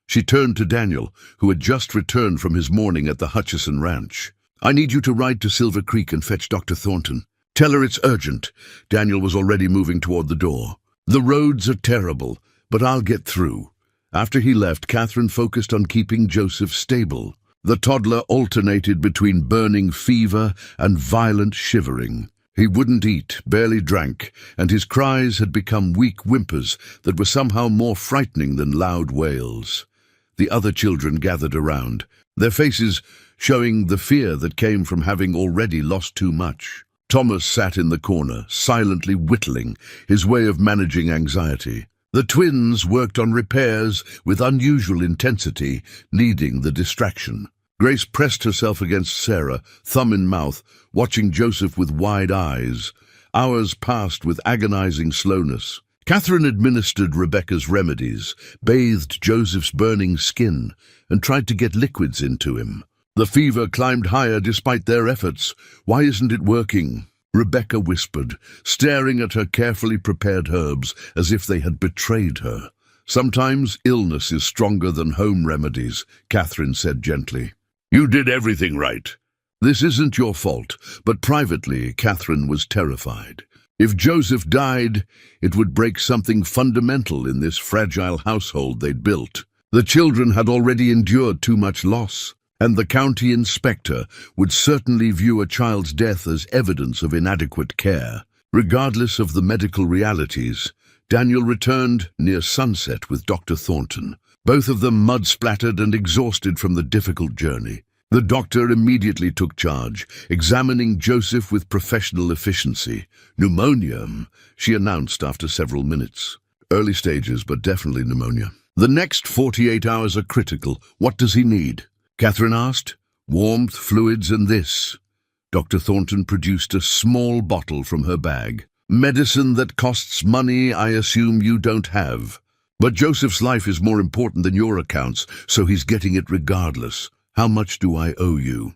She turned to Daniel, who had just returned from his morning at the Hutchison Ranch. "I need you to ride to Silver Creek and fetch Dr. Thornton. Tell her it's urgent." Daniel was already moving toward the door. "The roads are terrible, but I'll get through." After he left, Catherine focused on keeping Joseph stable. The toddler alternated between burning fever and violent shivering. He wouldn't eat, barely drank, and his cries had become weak whimpers that were somehow more frightening than loud wails. The other children gathered around, their faces showing the fear that came from having already lost too much. Thomas sat in the corner, silently whittling, his way of managing anxiety. The twins worked on repairs with unusual intensity, needing the distraction. Grace pressed herself against Sarah, thumb in mouth, watching Joseph with wide eyes. Hours passed with agonizing slowness. Catherine administered Rebecca's remedies, bathed Joseph's burning skin, and tried to get liquids into him. The fever climbed higher despite their efforts. "Why isn't it working?" Rebecca whispered, staring at her carefully prepared herbs as if they had betrayed her. "Sometimes illness is stronger than home remedies," Catherine said gently. "You did everything right. This isn't your fault," but privately, Catherine was terrified. If Joseph died, it would break something fundamental in this fragile household they'd built. The children had already endured too much loss, and the county inspector would certainly view a child's death as evidence of inadequate care. Regardless of the medical realities, Daniel returned near sunset with Dr. Thornton, both of them mud-splattered and exhausted from the difficult journey. The doctor immediately took charge, examining Joseph with professional efficiency. "Pneumonia," she announced after several minutes. "Early stages, but definitely pneumonia. The next 48 hours are critical. What does he need?" Catherine asked. "Warmth, fluids, and this." Dr. Thornton produced a small bottle from her bag. "Medicine that costs money I assume you don't have. But Joseph's life is more important than your accounts, so he's getting it regardless. How much do I owe you?"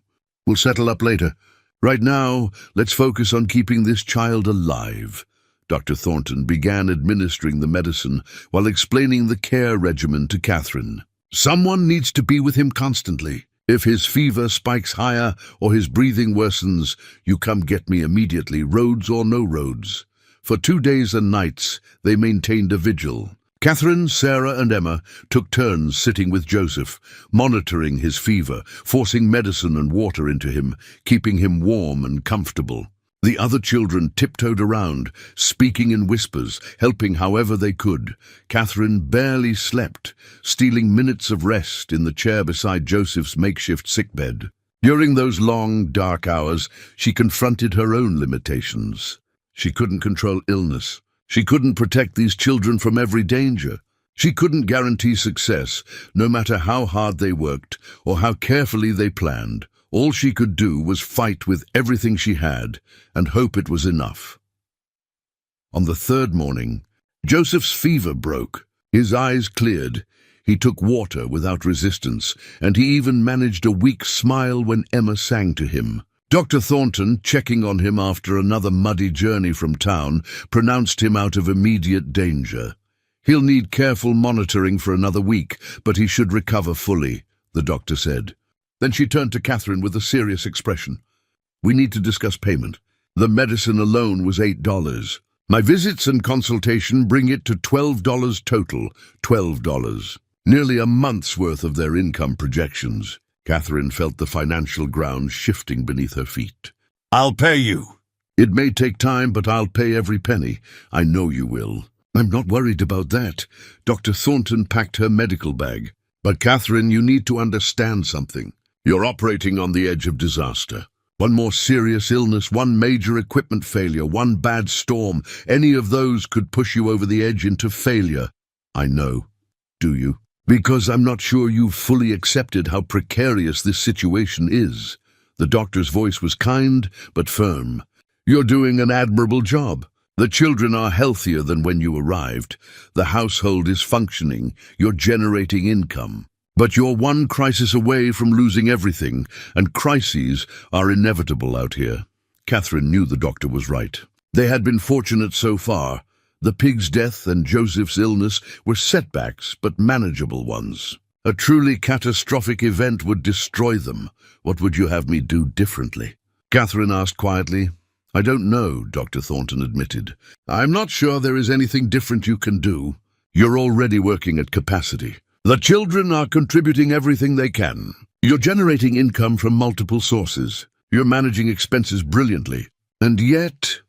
"We'll settle up later. Right now, let's focus on keeping this child alive." Dr. Thornton began administering the medicine while explaining the care regimen to Catherine. "Someone needs to be with him constantly. If his fever spikes higher or his breathing worsens, you come get me immediately, roads or no roads." For 2 days and nights, they maintained a vigil. Catherine, Sarah, and Emma took turns sitting with Joseph, monitoring his fever, forcing medicine and water into him, keeping him warm and comfortable. The other children tiptoed around, speaking in whispers, helping however they could. Catherine barely slept, stealing minutes of rest in the chair beside Joseph's makeshift sickbed. During those long, dark hours, she confronted her own limitations. She couldn't control illness. She couldn't protect these children from every danger. She couldn't guarantee success, no matter how hard they worked or how carefully they planned. All she could do was fight with everything she had and hope it was enough. On the third morning, Joseph's fever broke. His eyes cleared. He took water without resistance, and he even managed a weak smile when Emma sang to him. Dr. Thornton, checking on him after another muddy journey from town, pronounced him out of immediate danger. "He'll need careful monitoring for another week, but he should recover fully," the doctor said. Then she turned to Catherine with a serious expression. "We need to discuss payment. The medicine alone was $8. My visits and consultation bring it to $12 total. $12. Nearly a month's worth of their income projections." Catherine felt the financial ground shifting beneath her feet. "I'll pay you." "It may take time, but I'll pay every penny. I know you will." "I'm not worried about that." Dr. Thornton packed her medical bag. "But Catherine, you need to understand something. You're operating on the edge of disaster. One more serious illness, one major equipment failure, one bad storm, any of those could push you over the edge into failure." "I know. Do you?" "Because I'm not sure you've fully accepted how precarious this situation is." The doctor's voice was kind but firm. "You're doing an admirable job. The children are healthier than when you arrived. The household is functioning. You're generating income. But you're one crisis away from losing everything, and crises are inevitable out here." Catherine knew the doctor was right. They had been fortunate so far. The pig's death and Joseph's illness were setbacks, but manageable ones. A truly catastrophic event would destroy them. "What would you have me do differently?" Catherine asked quietly. "I don't know," Dr. Thornton admitted. "I'm not sure there is anything different you can do. You're already working at capacity. The children are contributing everything they can. You're generating income from multiple sources. You're managing expenses brilliantly. And yet—"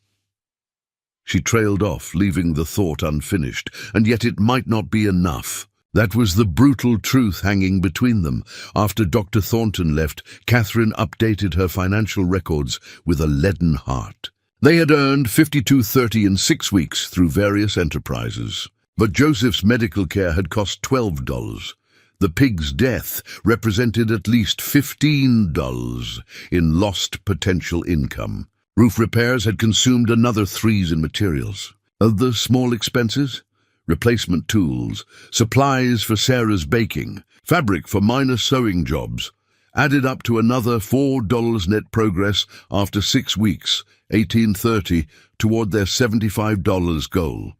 She trailed off, leaving the thought unfinished. "And yet it might not be enough. That was the brutal truth hanging between them. After Dr. Thornton left, Catherine updated her financial records with a leaden heart. They had earned $52.30 in 6 weeks through various enterprises. But Joseph's medical care had cost $12. The pig's death represented at least $15 in lost potential income. Roof repairs had consumed another $3 in materials. Other small expenses? Replacement tools, supplies for Sarah's baking, fabric for minor sewing jobs, added up to another $4 net progress after 6 weeks, $18.30, toward their $75 goal.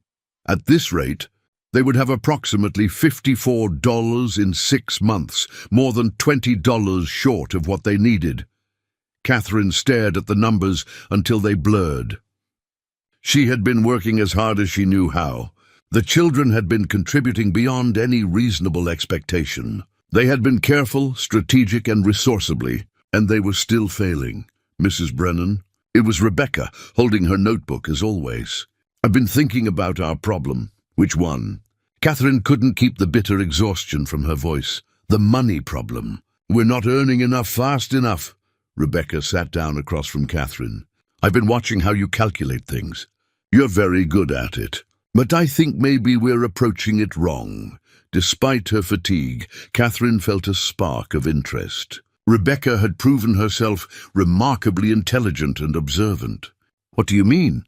At this rate, they would have approximately $54 in 6 months, more than $20 short of what they needed. Catherine stared at the numbers until they blurred. She had been working as hard as she knew how. The children had been contributing beyond any reasonable expectation. They had been careful, strategic, and resourcefully, and they were still failing. Mrs. Brennan? It was Rebecca, holding her notebook as always. I've been thinking about our problem. Which one? Catherine couldn't keep the bitter exhaustion from her voice. The money problem. We're not earning enough fast enough. Rebecca sat down across from Catherine. I've been watching how you calculate things. You're very good at it. But I think maybe we're approaching it wrong. Despite her fatigue, Catherine felt a spark of interest. Rebecca had proven herself remarkably intelligent and observant. What do you mean?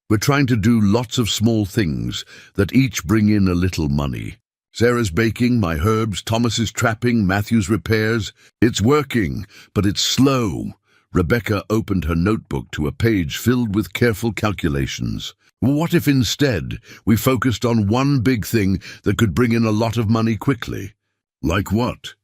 We're trying to do lots of small things that each bring in a little money. Sarah's baking, my herbs, Thomas's trapping, Matthew's repairs. It's working, but it's slow. Rebecca opened her notebook to a page filled with careful calculations. What if instead we focused on one big thing that could bring in a lot of money quickly? Like what?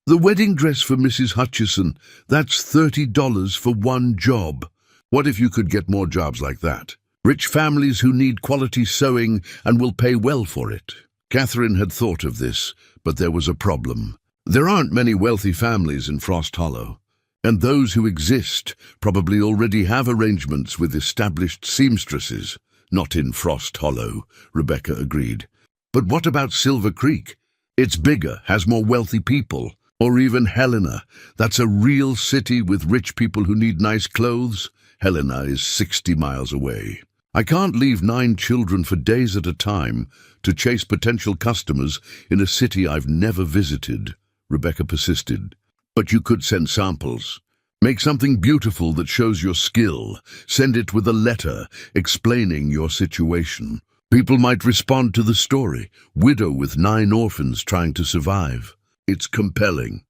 The wedding dress for Mrs. Hutchison. That's $30 for one job. What if you could get more jobs like that? Rich families who need quality sewing and will pay well for it. Catherine had thought of this, but there was a problem. There aren't many wealthy families in Frost Hollow, and those who exist probably already have arrangements with established seamstresses. Not in Frost Hollow, Rebecca agreed. But what about Silver Creek? It's bigger, has more wealthy people. Or even Helena. That's a real city with rich people who need nice clothes. Helena is 60 miles away. I can't leave 9 children for days at a time to chase potential customers in a city I've never visited, Rebecca persisted. But you could send samples. Make something beautiful that shows your skill. Send it with a letter explaining your situation. People might respond to the story. Widow with 9 orphans trying to survive. It's compelling.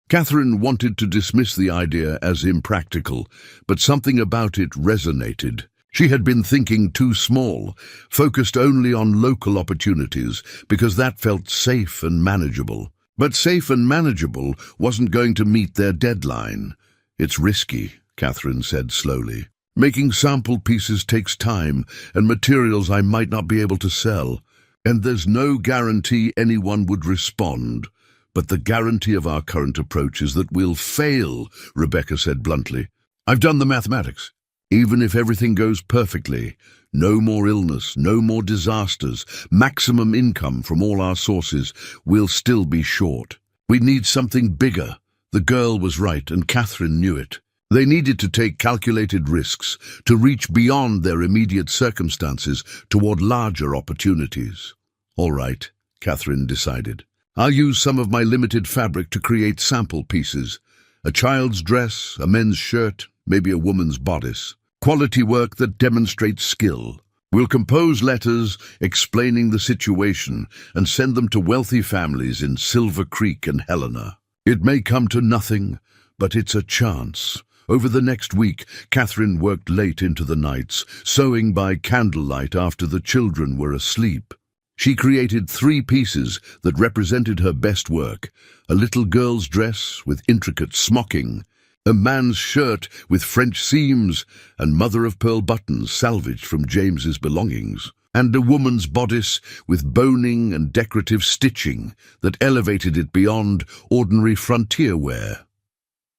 Catherine wanted to dismiss the idea as impractical, but something about it resonated. She had been thinking too small, focused only on local opportunities, because that felt safe and manageable. But safe and manageable wasn't going to meet their deadline. It's risky, Catherine said slowly. Making sample pieces takes time and materials I might not be able to sell, and there's no guarantee anyone would respond. But the guarantee of our current approach is that we'll fail, Rebecca said bluntly. I've done the mathematics. Even if everything goes perfectly, no more illness, no more disasters, maximum income from all our sources, we'll still be short. We need something bigger. The girl was right, and Catherine knew it. They needed to take calculated risks, to reach beyond their immediate circumstances toward larger opportunities. All right, Catherine decided. I'll use some of my limited fabric to create sample pieces. A child's dress, a men's shirt, maybe a woman's bodice. Quality work that demonstrates skill. We'll compose letters explaining the situation and send them to wealthy families in Silver Creek and Helena. It may come to nothing, but it's a chance. Over the next week, Catherine worked late into the nights, sewing by candlelight after the children were asleep. She created 3 pieces that represented her best work: a little girl's dress with intricate smocking, a man's shirt with French seams and mother-of-pearl buttons salvaged from James's belongings, and a woman's bodice with boning and decorative stitching that elevated it beyond ordinary frontier wear.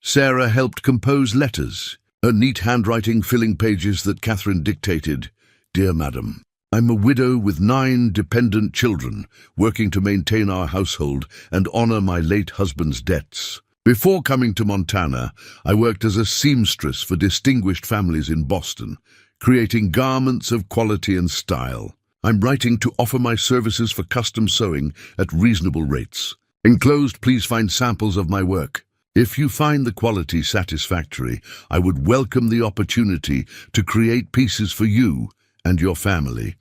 Sarah helped compose letters, her neat handwriting filling pages that Catherine dictated. Dear Madam, I'm a widow with 9 dependent children, working to maintain our household and honor my late husband's debts. Before coming to Montana, I worked as a seamstress for distinguished families in Boston, creating garments of quality and style. I'm writing to offer my services for custom sewing at reasonable rates. Enclosed, please find samples of my work. If you find the quality satisfactory, I would welcome the opportunity to create pieces for you and your family.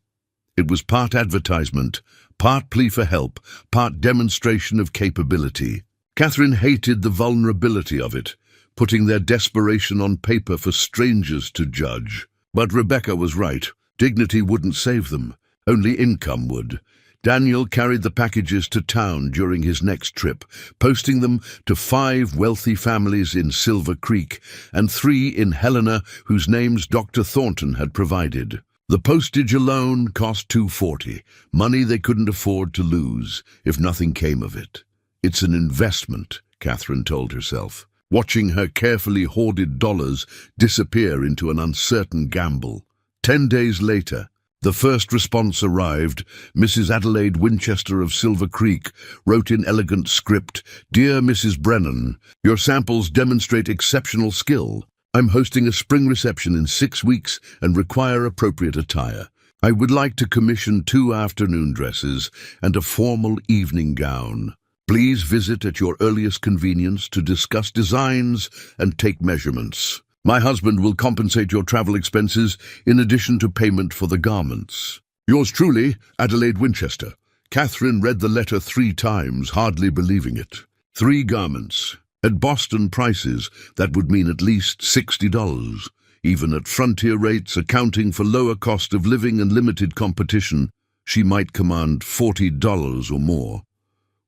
It was part advertisement, part plea for help, part demonstration of capability. Catherine hated the vulnerability of it, putting their desperation on paper for strangers to judge. But Rebecca was right. Dignity wouldn't save them. Only income would. Daniel carried the packages to town during his next trip, posting them to 5 wealthy families in Silver Creek and 3 in Helena, whose names Dr. Thornton had provided. The postage alone cost $240, money they couldn't afford to lose if nothing came of it. It's an investment, Catherine told herself, watching her carefully hoarded dollars disappear into an uncertain gamble. 10 days later, the first response arrived. Mrs. Adelaide Winchester of Silver Creek wrote in elegant script, "Dear Mrs. Brennan, your samples demonstrate exceptional skill. I'm hosting a spring reception in 6 weeks and require appropriate attire. I would like to commission 2 afternoon dresses and a formal evening gown. Please visit at your earliest convenience to discuss designs and take measurements. My husband will compensate your travel expenses in addition to payment for the garments. Yours truly, Adelaide Winchester." Catherine read the letter 3 times, hardly believing it. 3 garments. At Boston prices, that would mean at least $60. Even at frontier rates, accounting for lower cost of living and limited competition, she might command $40 or more.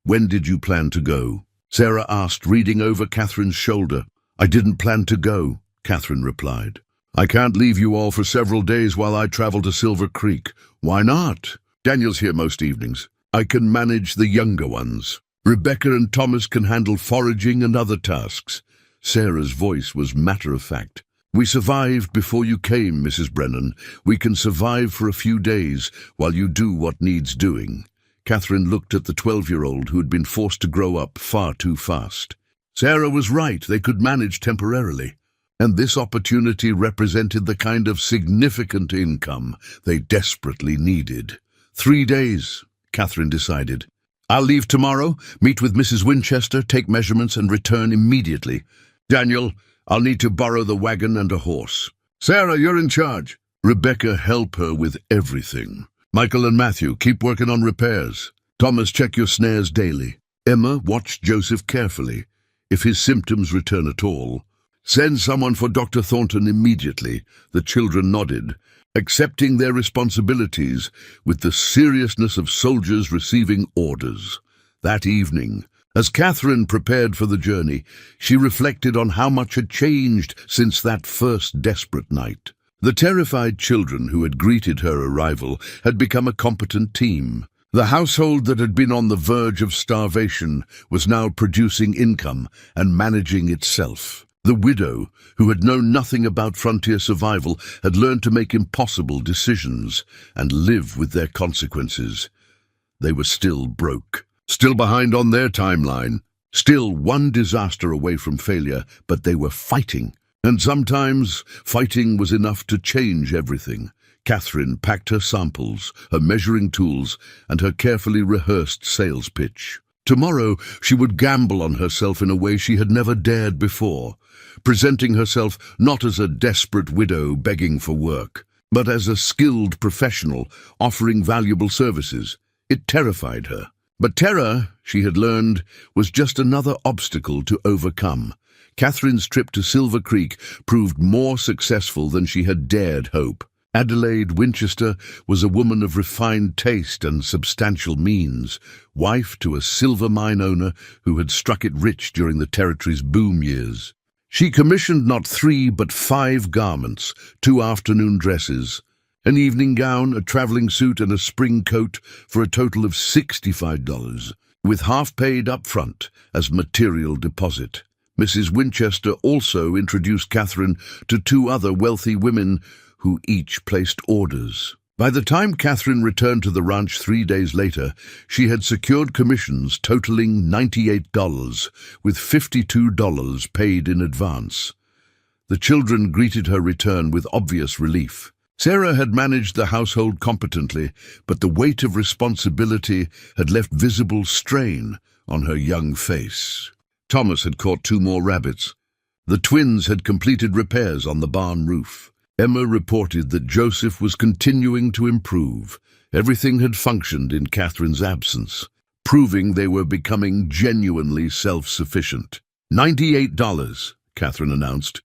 "When did you plan to go?" Sarah asked, reading over Catherine's shoulder. "I didn't plan to go," Catherine replied. "I can't leave you all for several days while I travel to Silver Creek." "Why not?" "Daniel's here most evenings. I can manage the younger ones. Rebecca and Thomas can handle foraging and other tasks." Sarah's voice was matter-of-fact. "We survived before you came, Mrs. Brennan. We can survive for a few days while you do what needs doing." Catherine looked at the 12-year-old who had been forced to grow up far too fast. Sarah was right. They could manage temporarily. And this opportunity represented the kind of significant income they desperately needed. 3 days, Catherine decided. "I'll leave tomorrow, meet with Mrs. Winchester, take measurements, and return immediately. Daniel, I'll need to borrow the wagon and a horse. Sarah, you're in charge." Rebecca, help her with everything. "Michael and Matthew, keep working on repairs. Thomas, check your snares daily. Emma, watch Joseph carefully. If his symptoms return at all, send someone for Dr. Thornton immediately." The children nodded, accepting their responsibilities with the seriousness of soldiers receiving orders. That evening, as Catherine prepared for the journey, she reflected on how much had changed since that first desperate night. The terrified children who had greeted her arrival had become a competent team. The household that had been on the verge of starvation was now producing income and managing itself. The widow, who had known nothing about frontier survival, had learned to make impossible decisions and live with their consequences. They were still broke, still behind on their timeline, still one disaster away from failure, but they were fighting. And sometimes fighting was enough to change everything. Catherine packed her samples, her measuring tools, and her carefully rehearsed sales pitch. Tomorrow she would gamble on herself in a way she had never dared before, presenting herself not as a desperate widow begging for work, but as a skilled professional offering valuable services. It terrified her. But terror, she had learned, was just another obstacle to overcome. Catherine's trip to Silver Creek proved more successful than she had dared hope. Adelaide Winchester was a woman of refined taste and substantial means, wife to a silver mine owner who had struck it rich during the territory's boom years. She commissioned not 3 but 5 garments, 2 afternoon dresses, an evening gown, a traveling suit, and a spring coat for a total of $65, with half paid up front as material deposit. Mrs. Winchester also introduced Catherine to 2 other wealthy women who each placed orders. By the time Catherine returned to the ranch 3 days later, she had secured commissions totaling $98, with $52 paid in advance. The children greeted her return with obvious relief. Sarah had managed the household competently, but the weight of responsibility had left visible strain on her young face. Thomas had caught 2 more rabbits. The twins had completed repairs on the barn roof. Emma reported that Joseph was continuing to improve. Everything had functioned in Catherine's absence, proving they were becoming genuinely self-sufficient. $98, Catherine announced,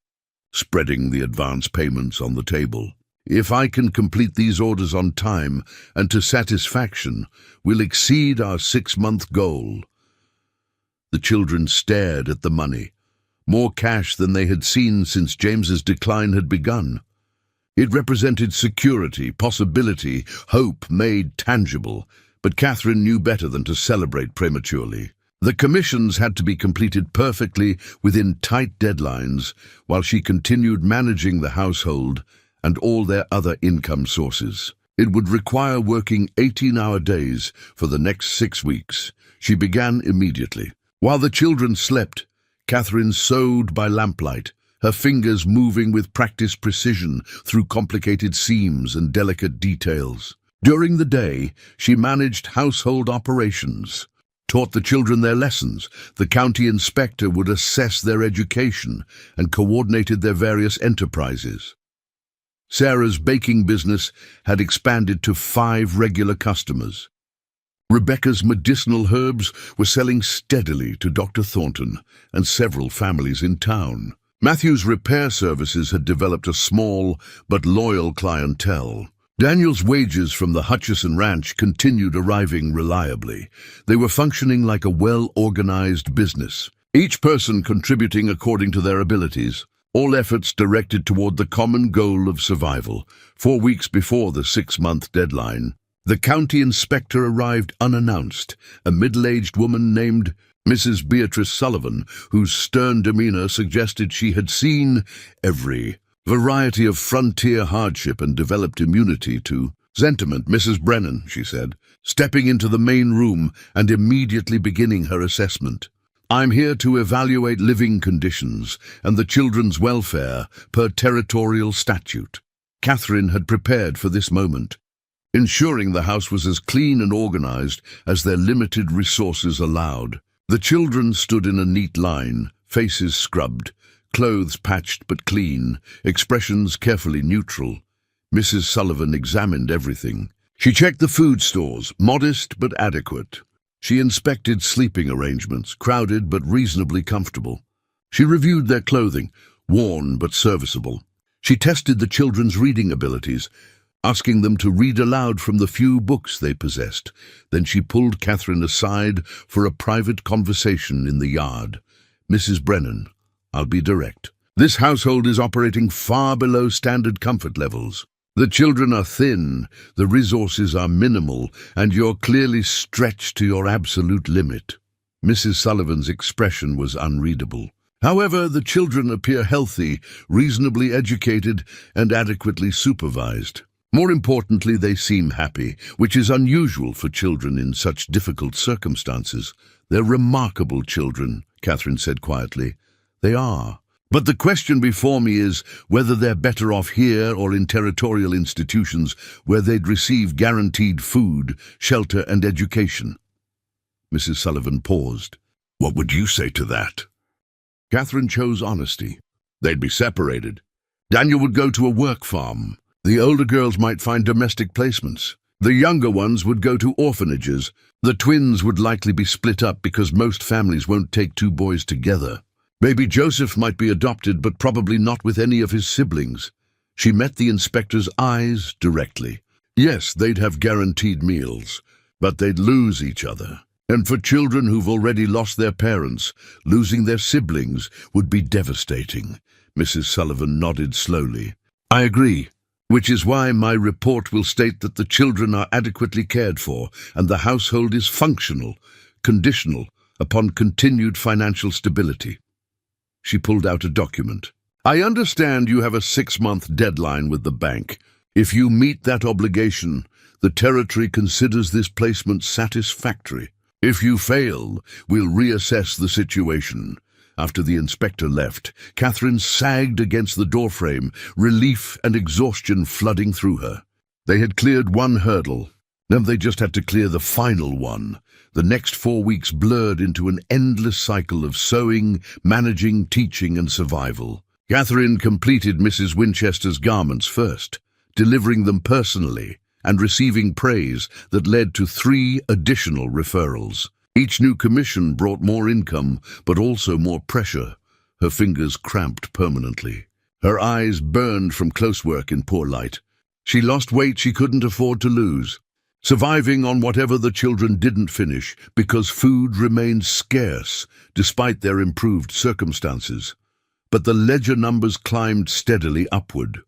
spreading the advance payments on the table. If I can complete these orders on time and to satisfaction, we'll exceed our 6-month goal. The children stared at the money, more cash than they had seen since James's decline had begun. It represented security, possibility, hope made tangible, but Catherine knew better than to celebrate prematurely. The commissions had to be completed perfectly within tight deadlines, while she continued managing the household and all their other income sources. It would require working 18-hour days for the next 6 weeks. She began immediately. While the children slept, Catherine sewed by lamplight, her fingers moving with practiced precision through complicated seams and delicate details. During the day, she managed household operations, taught the children their lessons. The county inspector would assess their education and coordinated their various enterprises. Sarah's baking business had expanded to 5 regular customers. Rebecca's medicinal herbs were selling steadily to Dr. Thornton and several families in town. Matthew's repair services had developed a small but loyal clientele. Daniel's wages from the Hutchison Ranch continued arriving reliably. They were functioning like a well-organized business, each person contributing according to their abilities, all efforts directed toward the common goal of survival. 4 weeks before the 6-month deadline, the county inspector arrived unannounced, a middle-aged woman named Mrs. Beatrice Sullivan, whose stern demeanor suggested she had seen every variety of frontier hardship and developed immunity to sentiment. "Mrs. Brennan," she said, stepping into the main room and immediately beginning her assessment. "I'm here to evaluate living conditions and the children's welfare per territorial statute." Catherine had prepared for this moment, ensuring the house was as clean and organized as their limited resources allowed. The children stood in a neat line, faces scrubbed, clothes patched but clean, expressions carefully neutral. Mrs. Sullivan examined everything. She checked the food stores, modest but adequate. She inspected sleeping arrangements, crowded but reasonably comfortable. She reviewed their clothing, worn but serviceable. She tested the children's reading abilities, asking them to read aloud from the few books they possessed. Then she pulled Catherine aside for a private conversation in the yard. "Mrs. Brennan, I'll be direct. This household is operating far below standard comfort levels. The children are thin, the resources are minimal, and you're clearly stretched to your absolute limit." Mrs. Sullivan's expression was unreadable. "However, the children appear healthy, reasonably educated, and adequately supervised. More importantly, they seem happy, which is unusual for children in such difficult circumstances." "They're remarkable children," Catherine said quietly. "They are. But the question before me is whether they're better off here or in territorial institutions where they'd receive guaranteed food, shelter, and education." Mrs. Sullivan paused. "What would you say to that?" Catherine chose honesty. "They'd be separated. Daniel would go to a work farm. The older girls might find domestic placements. The younger ones would go to orphanages. The twins would likely be split up because most families won't take 2 boys together. Maybe Joseph might be adopted, but probably not with any of his siblings." She met the inspector's eyes directly. "Yes, they'd have guaranteed meals, but they'd lose each other. And for children who've already lost their parents, losing their siblings would be devastating." Mrs. Sullivan nodded slowly. "I agree. Which is why my report will state that the children are adequately cared for and the household is functional, conditional upon continued financial stability." She pulled out a document. "I understand you have a 6-month deadline with the bank. If you meet that obligation, the territory considers this placement satisfactory. If you fail, we'll reassess the situation. After the inspector left, Catherine sagged against the doorframe, relief and exhaustion flooding through her. They had cleared one hurdle. Now they just had to clear the final one. The next 4 weeks blurred into an endless cycle of sewing, managing, teaching, and survival. Catherine completed Mrs. Winchester's garments first, delivering them personally and receiving praise that led to 3 additional referrals. Each new commission brought more income, but also more pressure. Her fingers cramped permanently. Her eyes burned from close work in poor light. She lost weight she couldn't afford to lose, surviving on whatever the children didn't finish because food remained scarce despite their improved circumstances. But the ledger numbers climbed steadily upward.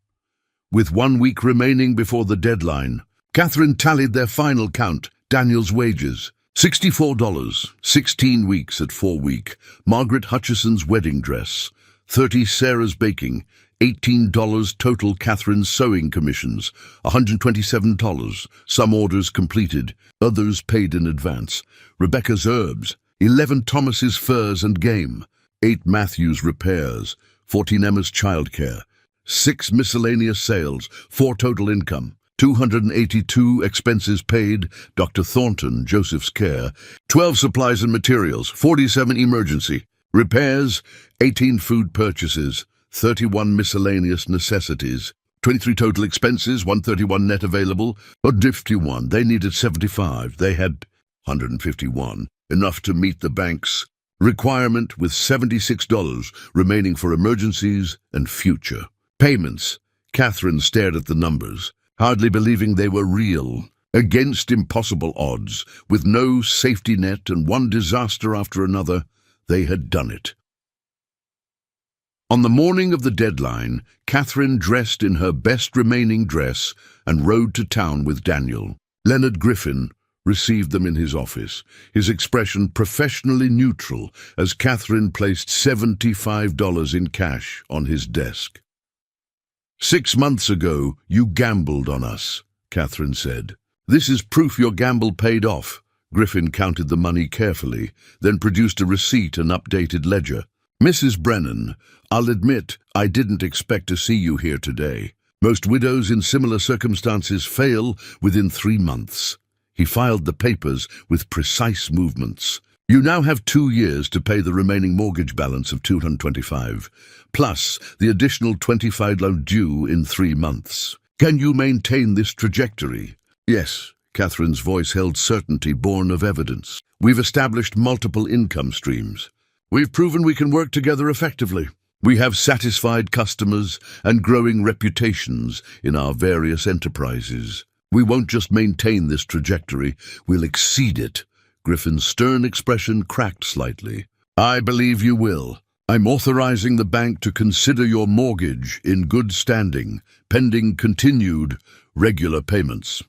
With 1 week remaining before the deadline, Catherine tallied their final count, Daniel's wages. $64, 16 weeks at 4 week. Margaret Hutchison's wedding dress. 30 Sarah's baking. $18 total Catherine's sewing commissions. $127. Some orders completed, others paid in advance. Rebecca's herbs. 11 Thomas's furs and game. 8 Matthew's repairs. 14 Emma's childcare. 6 miscellaneous sales. 4 total income. 282 expenses paid, Dr. Thornton, Joseph's care, 12 supplies and materials, 47 emergency, repairs, 18 food purchases, 31 miscellaneous necessities, 23 total expenses, 131 net available, or 51. They needed 75. They had 151, enough to meet the bank's requirement with $76 remaining for emergencies and future. Payments. Catherine stared at the numbers, hardly believing they were real. Against impossible odds, with no safety net and one disaster after another, they had done it. On the morning of the deadline, Catherine dressed in her best remaining dress and rode to town with Daniel. Leonard Griffin received them in his office, his expression professionally neutral as Catherine placed $75 in cash on his desk. "6 months ago, you gambled on us," Catherine said. "This is proof your gamble paid off." Griffin counted the money carefully, then produced a receipt and updated ledger. "Mrs. Brennan, I'll admit I didn't expect to see you here today. Most widows in similar circumstances fail within 3 months." He filed the papers with precise movements. "You now have 2 years to pay the remaining mortgage balance of $225, plus the additional $25 due in 3 months. Can you maintain this trajectory?" "Yes." Catherine's voice held certainty born of evidence. "We've established multiple income streams. We've proven we can work together effectively. We have satisfied customers and growing reputations in our various enterprises. We won't just maintain this trajectory, we'll exceed it." Griffin's stern expression cracked slightly. "I believe you will. I'm authorizing the bank to consider your mortgage in good standing, pending continued, regular payments."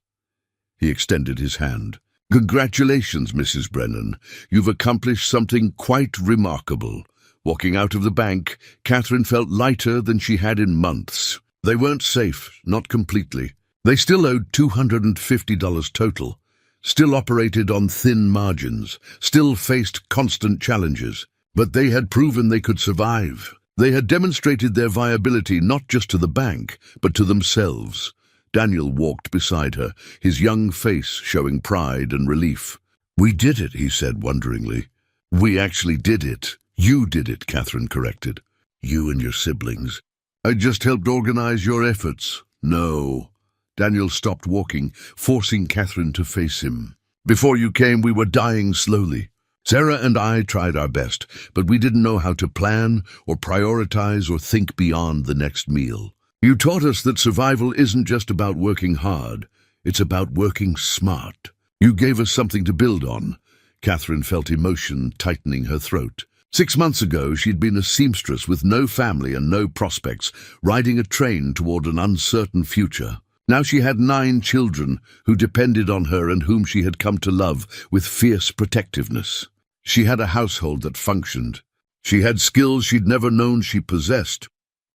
He extended his hand. "Congratulations, Mrs. Brennan. You've accomplished something quite remarkable." Walking out of the bank, Catherine felt lighter than she had in months. They weren't safe, not completely. They still owed $250 total, still operated on thin margins, still faced constant challenges. But they had proven they could survive. They had demonstrated their viability not just to the bank, but to themselves. Daniel walked beside her, his young face showing pride and relief. "We did it," he said wonderingly. "We actually did it." "You did it," Catherine corrected. "You and your siblings. I just helped organize your efforts." "No." Daniel stopped walking, forcing Catherine to face him. "Before you came, we were dying slowly. Sarah and I tried our best, but we didn't know how to plan or prioritize or think beyond the next meal. You taught us that survival isn't just about working hard, it's about working smart. You gave us something to build on." Catherine felt emotion tightening her throat. 6 months ago, she'd been a seamstress with no family and no prospects, riding a train toward an uncertain future. Now she had 9 children who depended on her and whom she had come to love with fierce protectiveness. She had a household that functioned. She had skills she'd never known she possessed.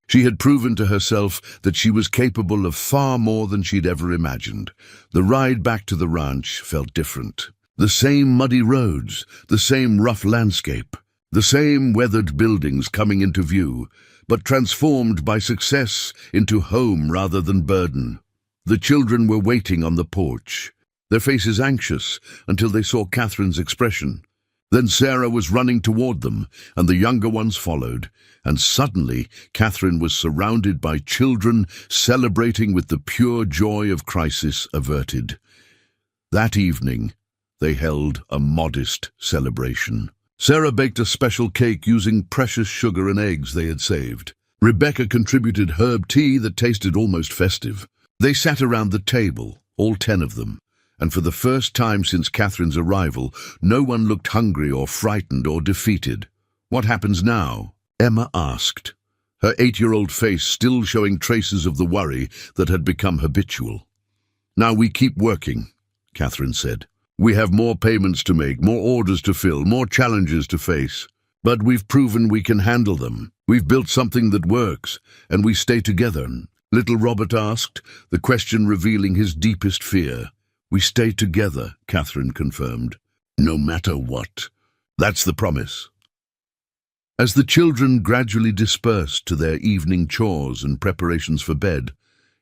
She had proven to herself that she was capable of far more than she'd ever imagined. The ride back to the ranch felt different. The same muddy roads, the same rough landscape, the same weathered buildings coming into view, but transformed by success into home rather than burden. The children were waiting on the porch, their faces anxious until they saw Catherine's expression. Then Sarah was running toward them, and the younger ones followed, and suddenly Catherine was surrounded by children celebrating with the pure joy of crisis averted. That evening, they held a modest celebration. Sarah baked a special cake using precious sugar and eggs they had saved. Rebecca contributed herb tea that tasted almost festive. They sat around the table, all 10 of them, and for the first time since Catherine's arrival, no one looked hungry or frightened or defeated. "What happens now?" Emma asked, her 8-year-old face still showing traces of the worry that had become habitual. "Now we keep working," Catherine said. "We have more payments to make, more orders to fill, more challenges to face. But we've proven we can handle them. We've built something that works, and we stay together." Little Robert asked, the question revealing his deepest fear. "We stay together," Catherine confirmed. "No matter what. That's the promise." As the children gradually dispersed to their evening chores and preparations for bed,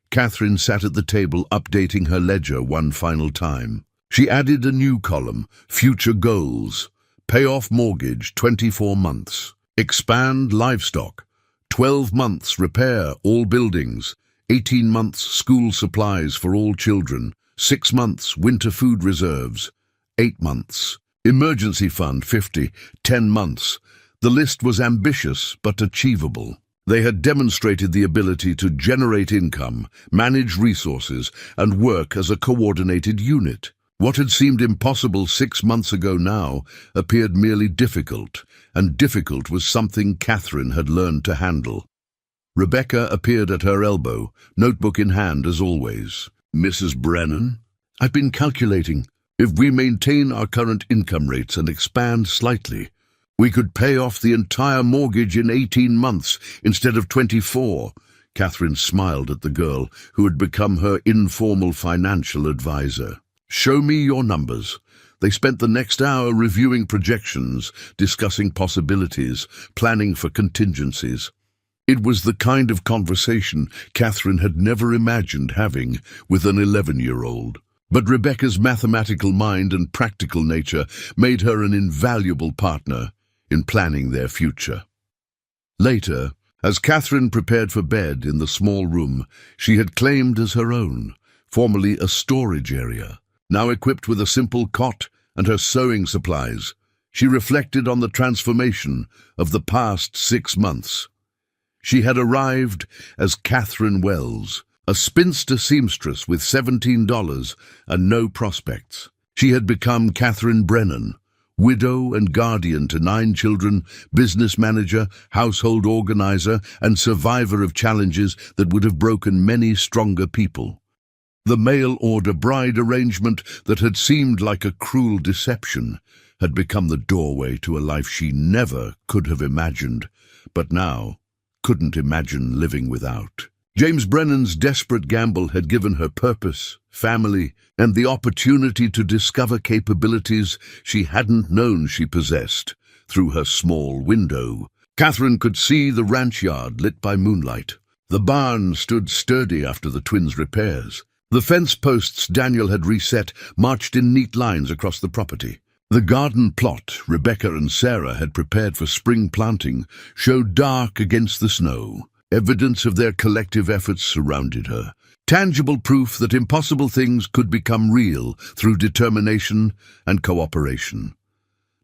Catherine sat at the table updating her ledger one final time. She added a new column, Future Goals, Pay off mortgage, 24 months. Expand livestock, 12 months repair all buildings, 18 months school supplies for all children, 6 months winter food reserves, 8 months. Emergency fund, 50, 10 months. The list was ambitious but achievable. They had demonstrated the ability to generate income, manage resources, and work as a coordinated unit. What had seemed impossible 6 months ago now appeared merely difficult, and difficult was something Catherine had learned to handle. Rebecca appeared at her elbow, notebook in hand as always. "Mrs. Brennan, I've been calculating. If we maintain our current income rates and expand slightly, we could pay off the entire mortgage in 18 months instead of 24. Catherine smiled at the girl who had become her informal financial advisor. "Show me your numbers." They spent the next hour reviewing projections, discussing possibilities, planning for contingencies. It was the kind of conversation Catherine had never imagined having with an 11-year-old. But Rebecca's mathematical mind and practical nature made her an invaluable partner in planning their future. Later, as Catherine prepared for bed in the small room she had claimed as her own, formerly a storage area, now equipped with a simple cot and her sewing supplies, she reflected on the transformation of the past 6 months. She had arrived as Catherine Wells, a spinster seamstress with $17 and no prospects. She had become Catherine Brennan, widow and guardian to 9 children, business manager, household organizer, and survivor of challenges that would have broken many stronger people. The mail-order bride arrangement that had seemed like a cruel deception had become the doorway to a life she never could have imagined, but now couldn't imagine living without. James Brennan's desperate gamble had given her purpose, family, and the opportunity to discover capabilities she hadn't known she possessed. Through her small window, Catherine could see the ranch yard lit by moonlight. The barn stood sturdy after the twins' repairs. The fence posts Daniel had reset marched in neat lines across the property. The garden plot Rebecca and Sarah had prepared for spring planting showed dark against the snow. Evidence of their collective efforts surrounded her. Tangible proof that impossible things could become real through determination and cooperation.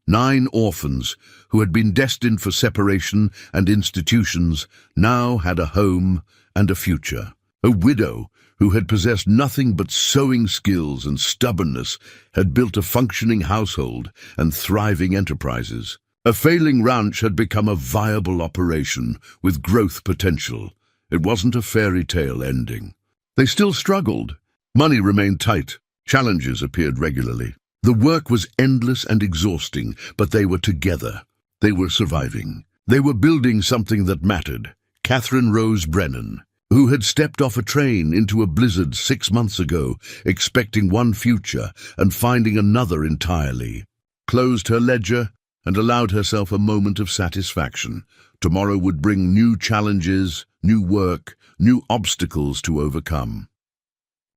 9 orphans, who had been destined for separation and institutions, now had a home and a future. A widow, who had possessed nothing but sewing skills and stubbornness, had built a functioning household and thriving enterprises. A failing ranch had become a viable operation with growth potential. It wasn't a fairy tale ending. They still struggled. Money remained tight. Challenges appeared regularly. The work was endless and exhausting, but they were together. They were surviving. They were building something that mattered. Catherine Rose Brennan, who had stepped off a train into a blizzard 6 months ago, expecting one future and finding another entirely, closed her ledger and allowed herself a moment of satisfaction. Tomorrow would bring new challenges, new work, new obstacles to overcome.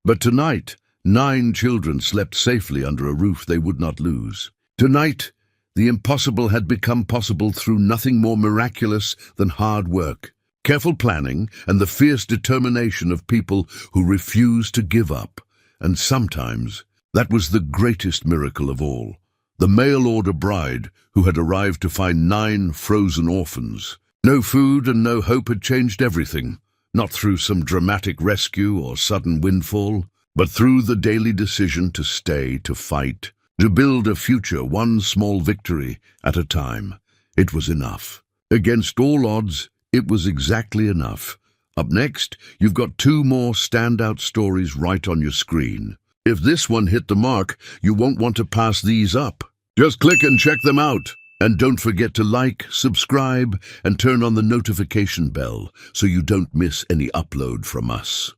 But tonight, 9 children slept safely under a roof they would not lose. Tonight, the impossible had become possible through nothing more miraculous than hard work, careful planning, and the fierce determination of people who refuse to give up. And sometimes, that was the greatest miracle of all. The mail-order bride who had arrived to find 9 frozen orphans. No food and no hope had changed everything, not through some dramatic rescue or sudden windfall, but through the daily decision to stay, to fight, to build a future one small victory at a time. It was enough. Against all odds, it was exactly enough. Up next, you've got 2 more standout stories right on your screen. If this one hit the mark, you won't want to pass these up. Just click and check them out. And don't forget to like, subscribe, and turn on the notification bell so you don't miss any upload from us.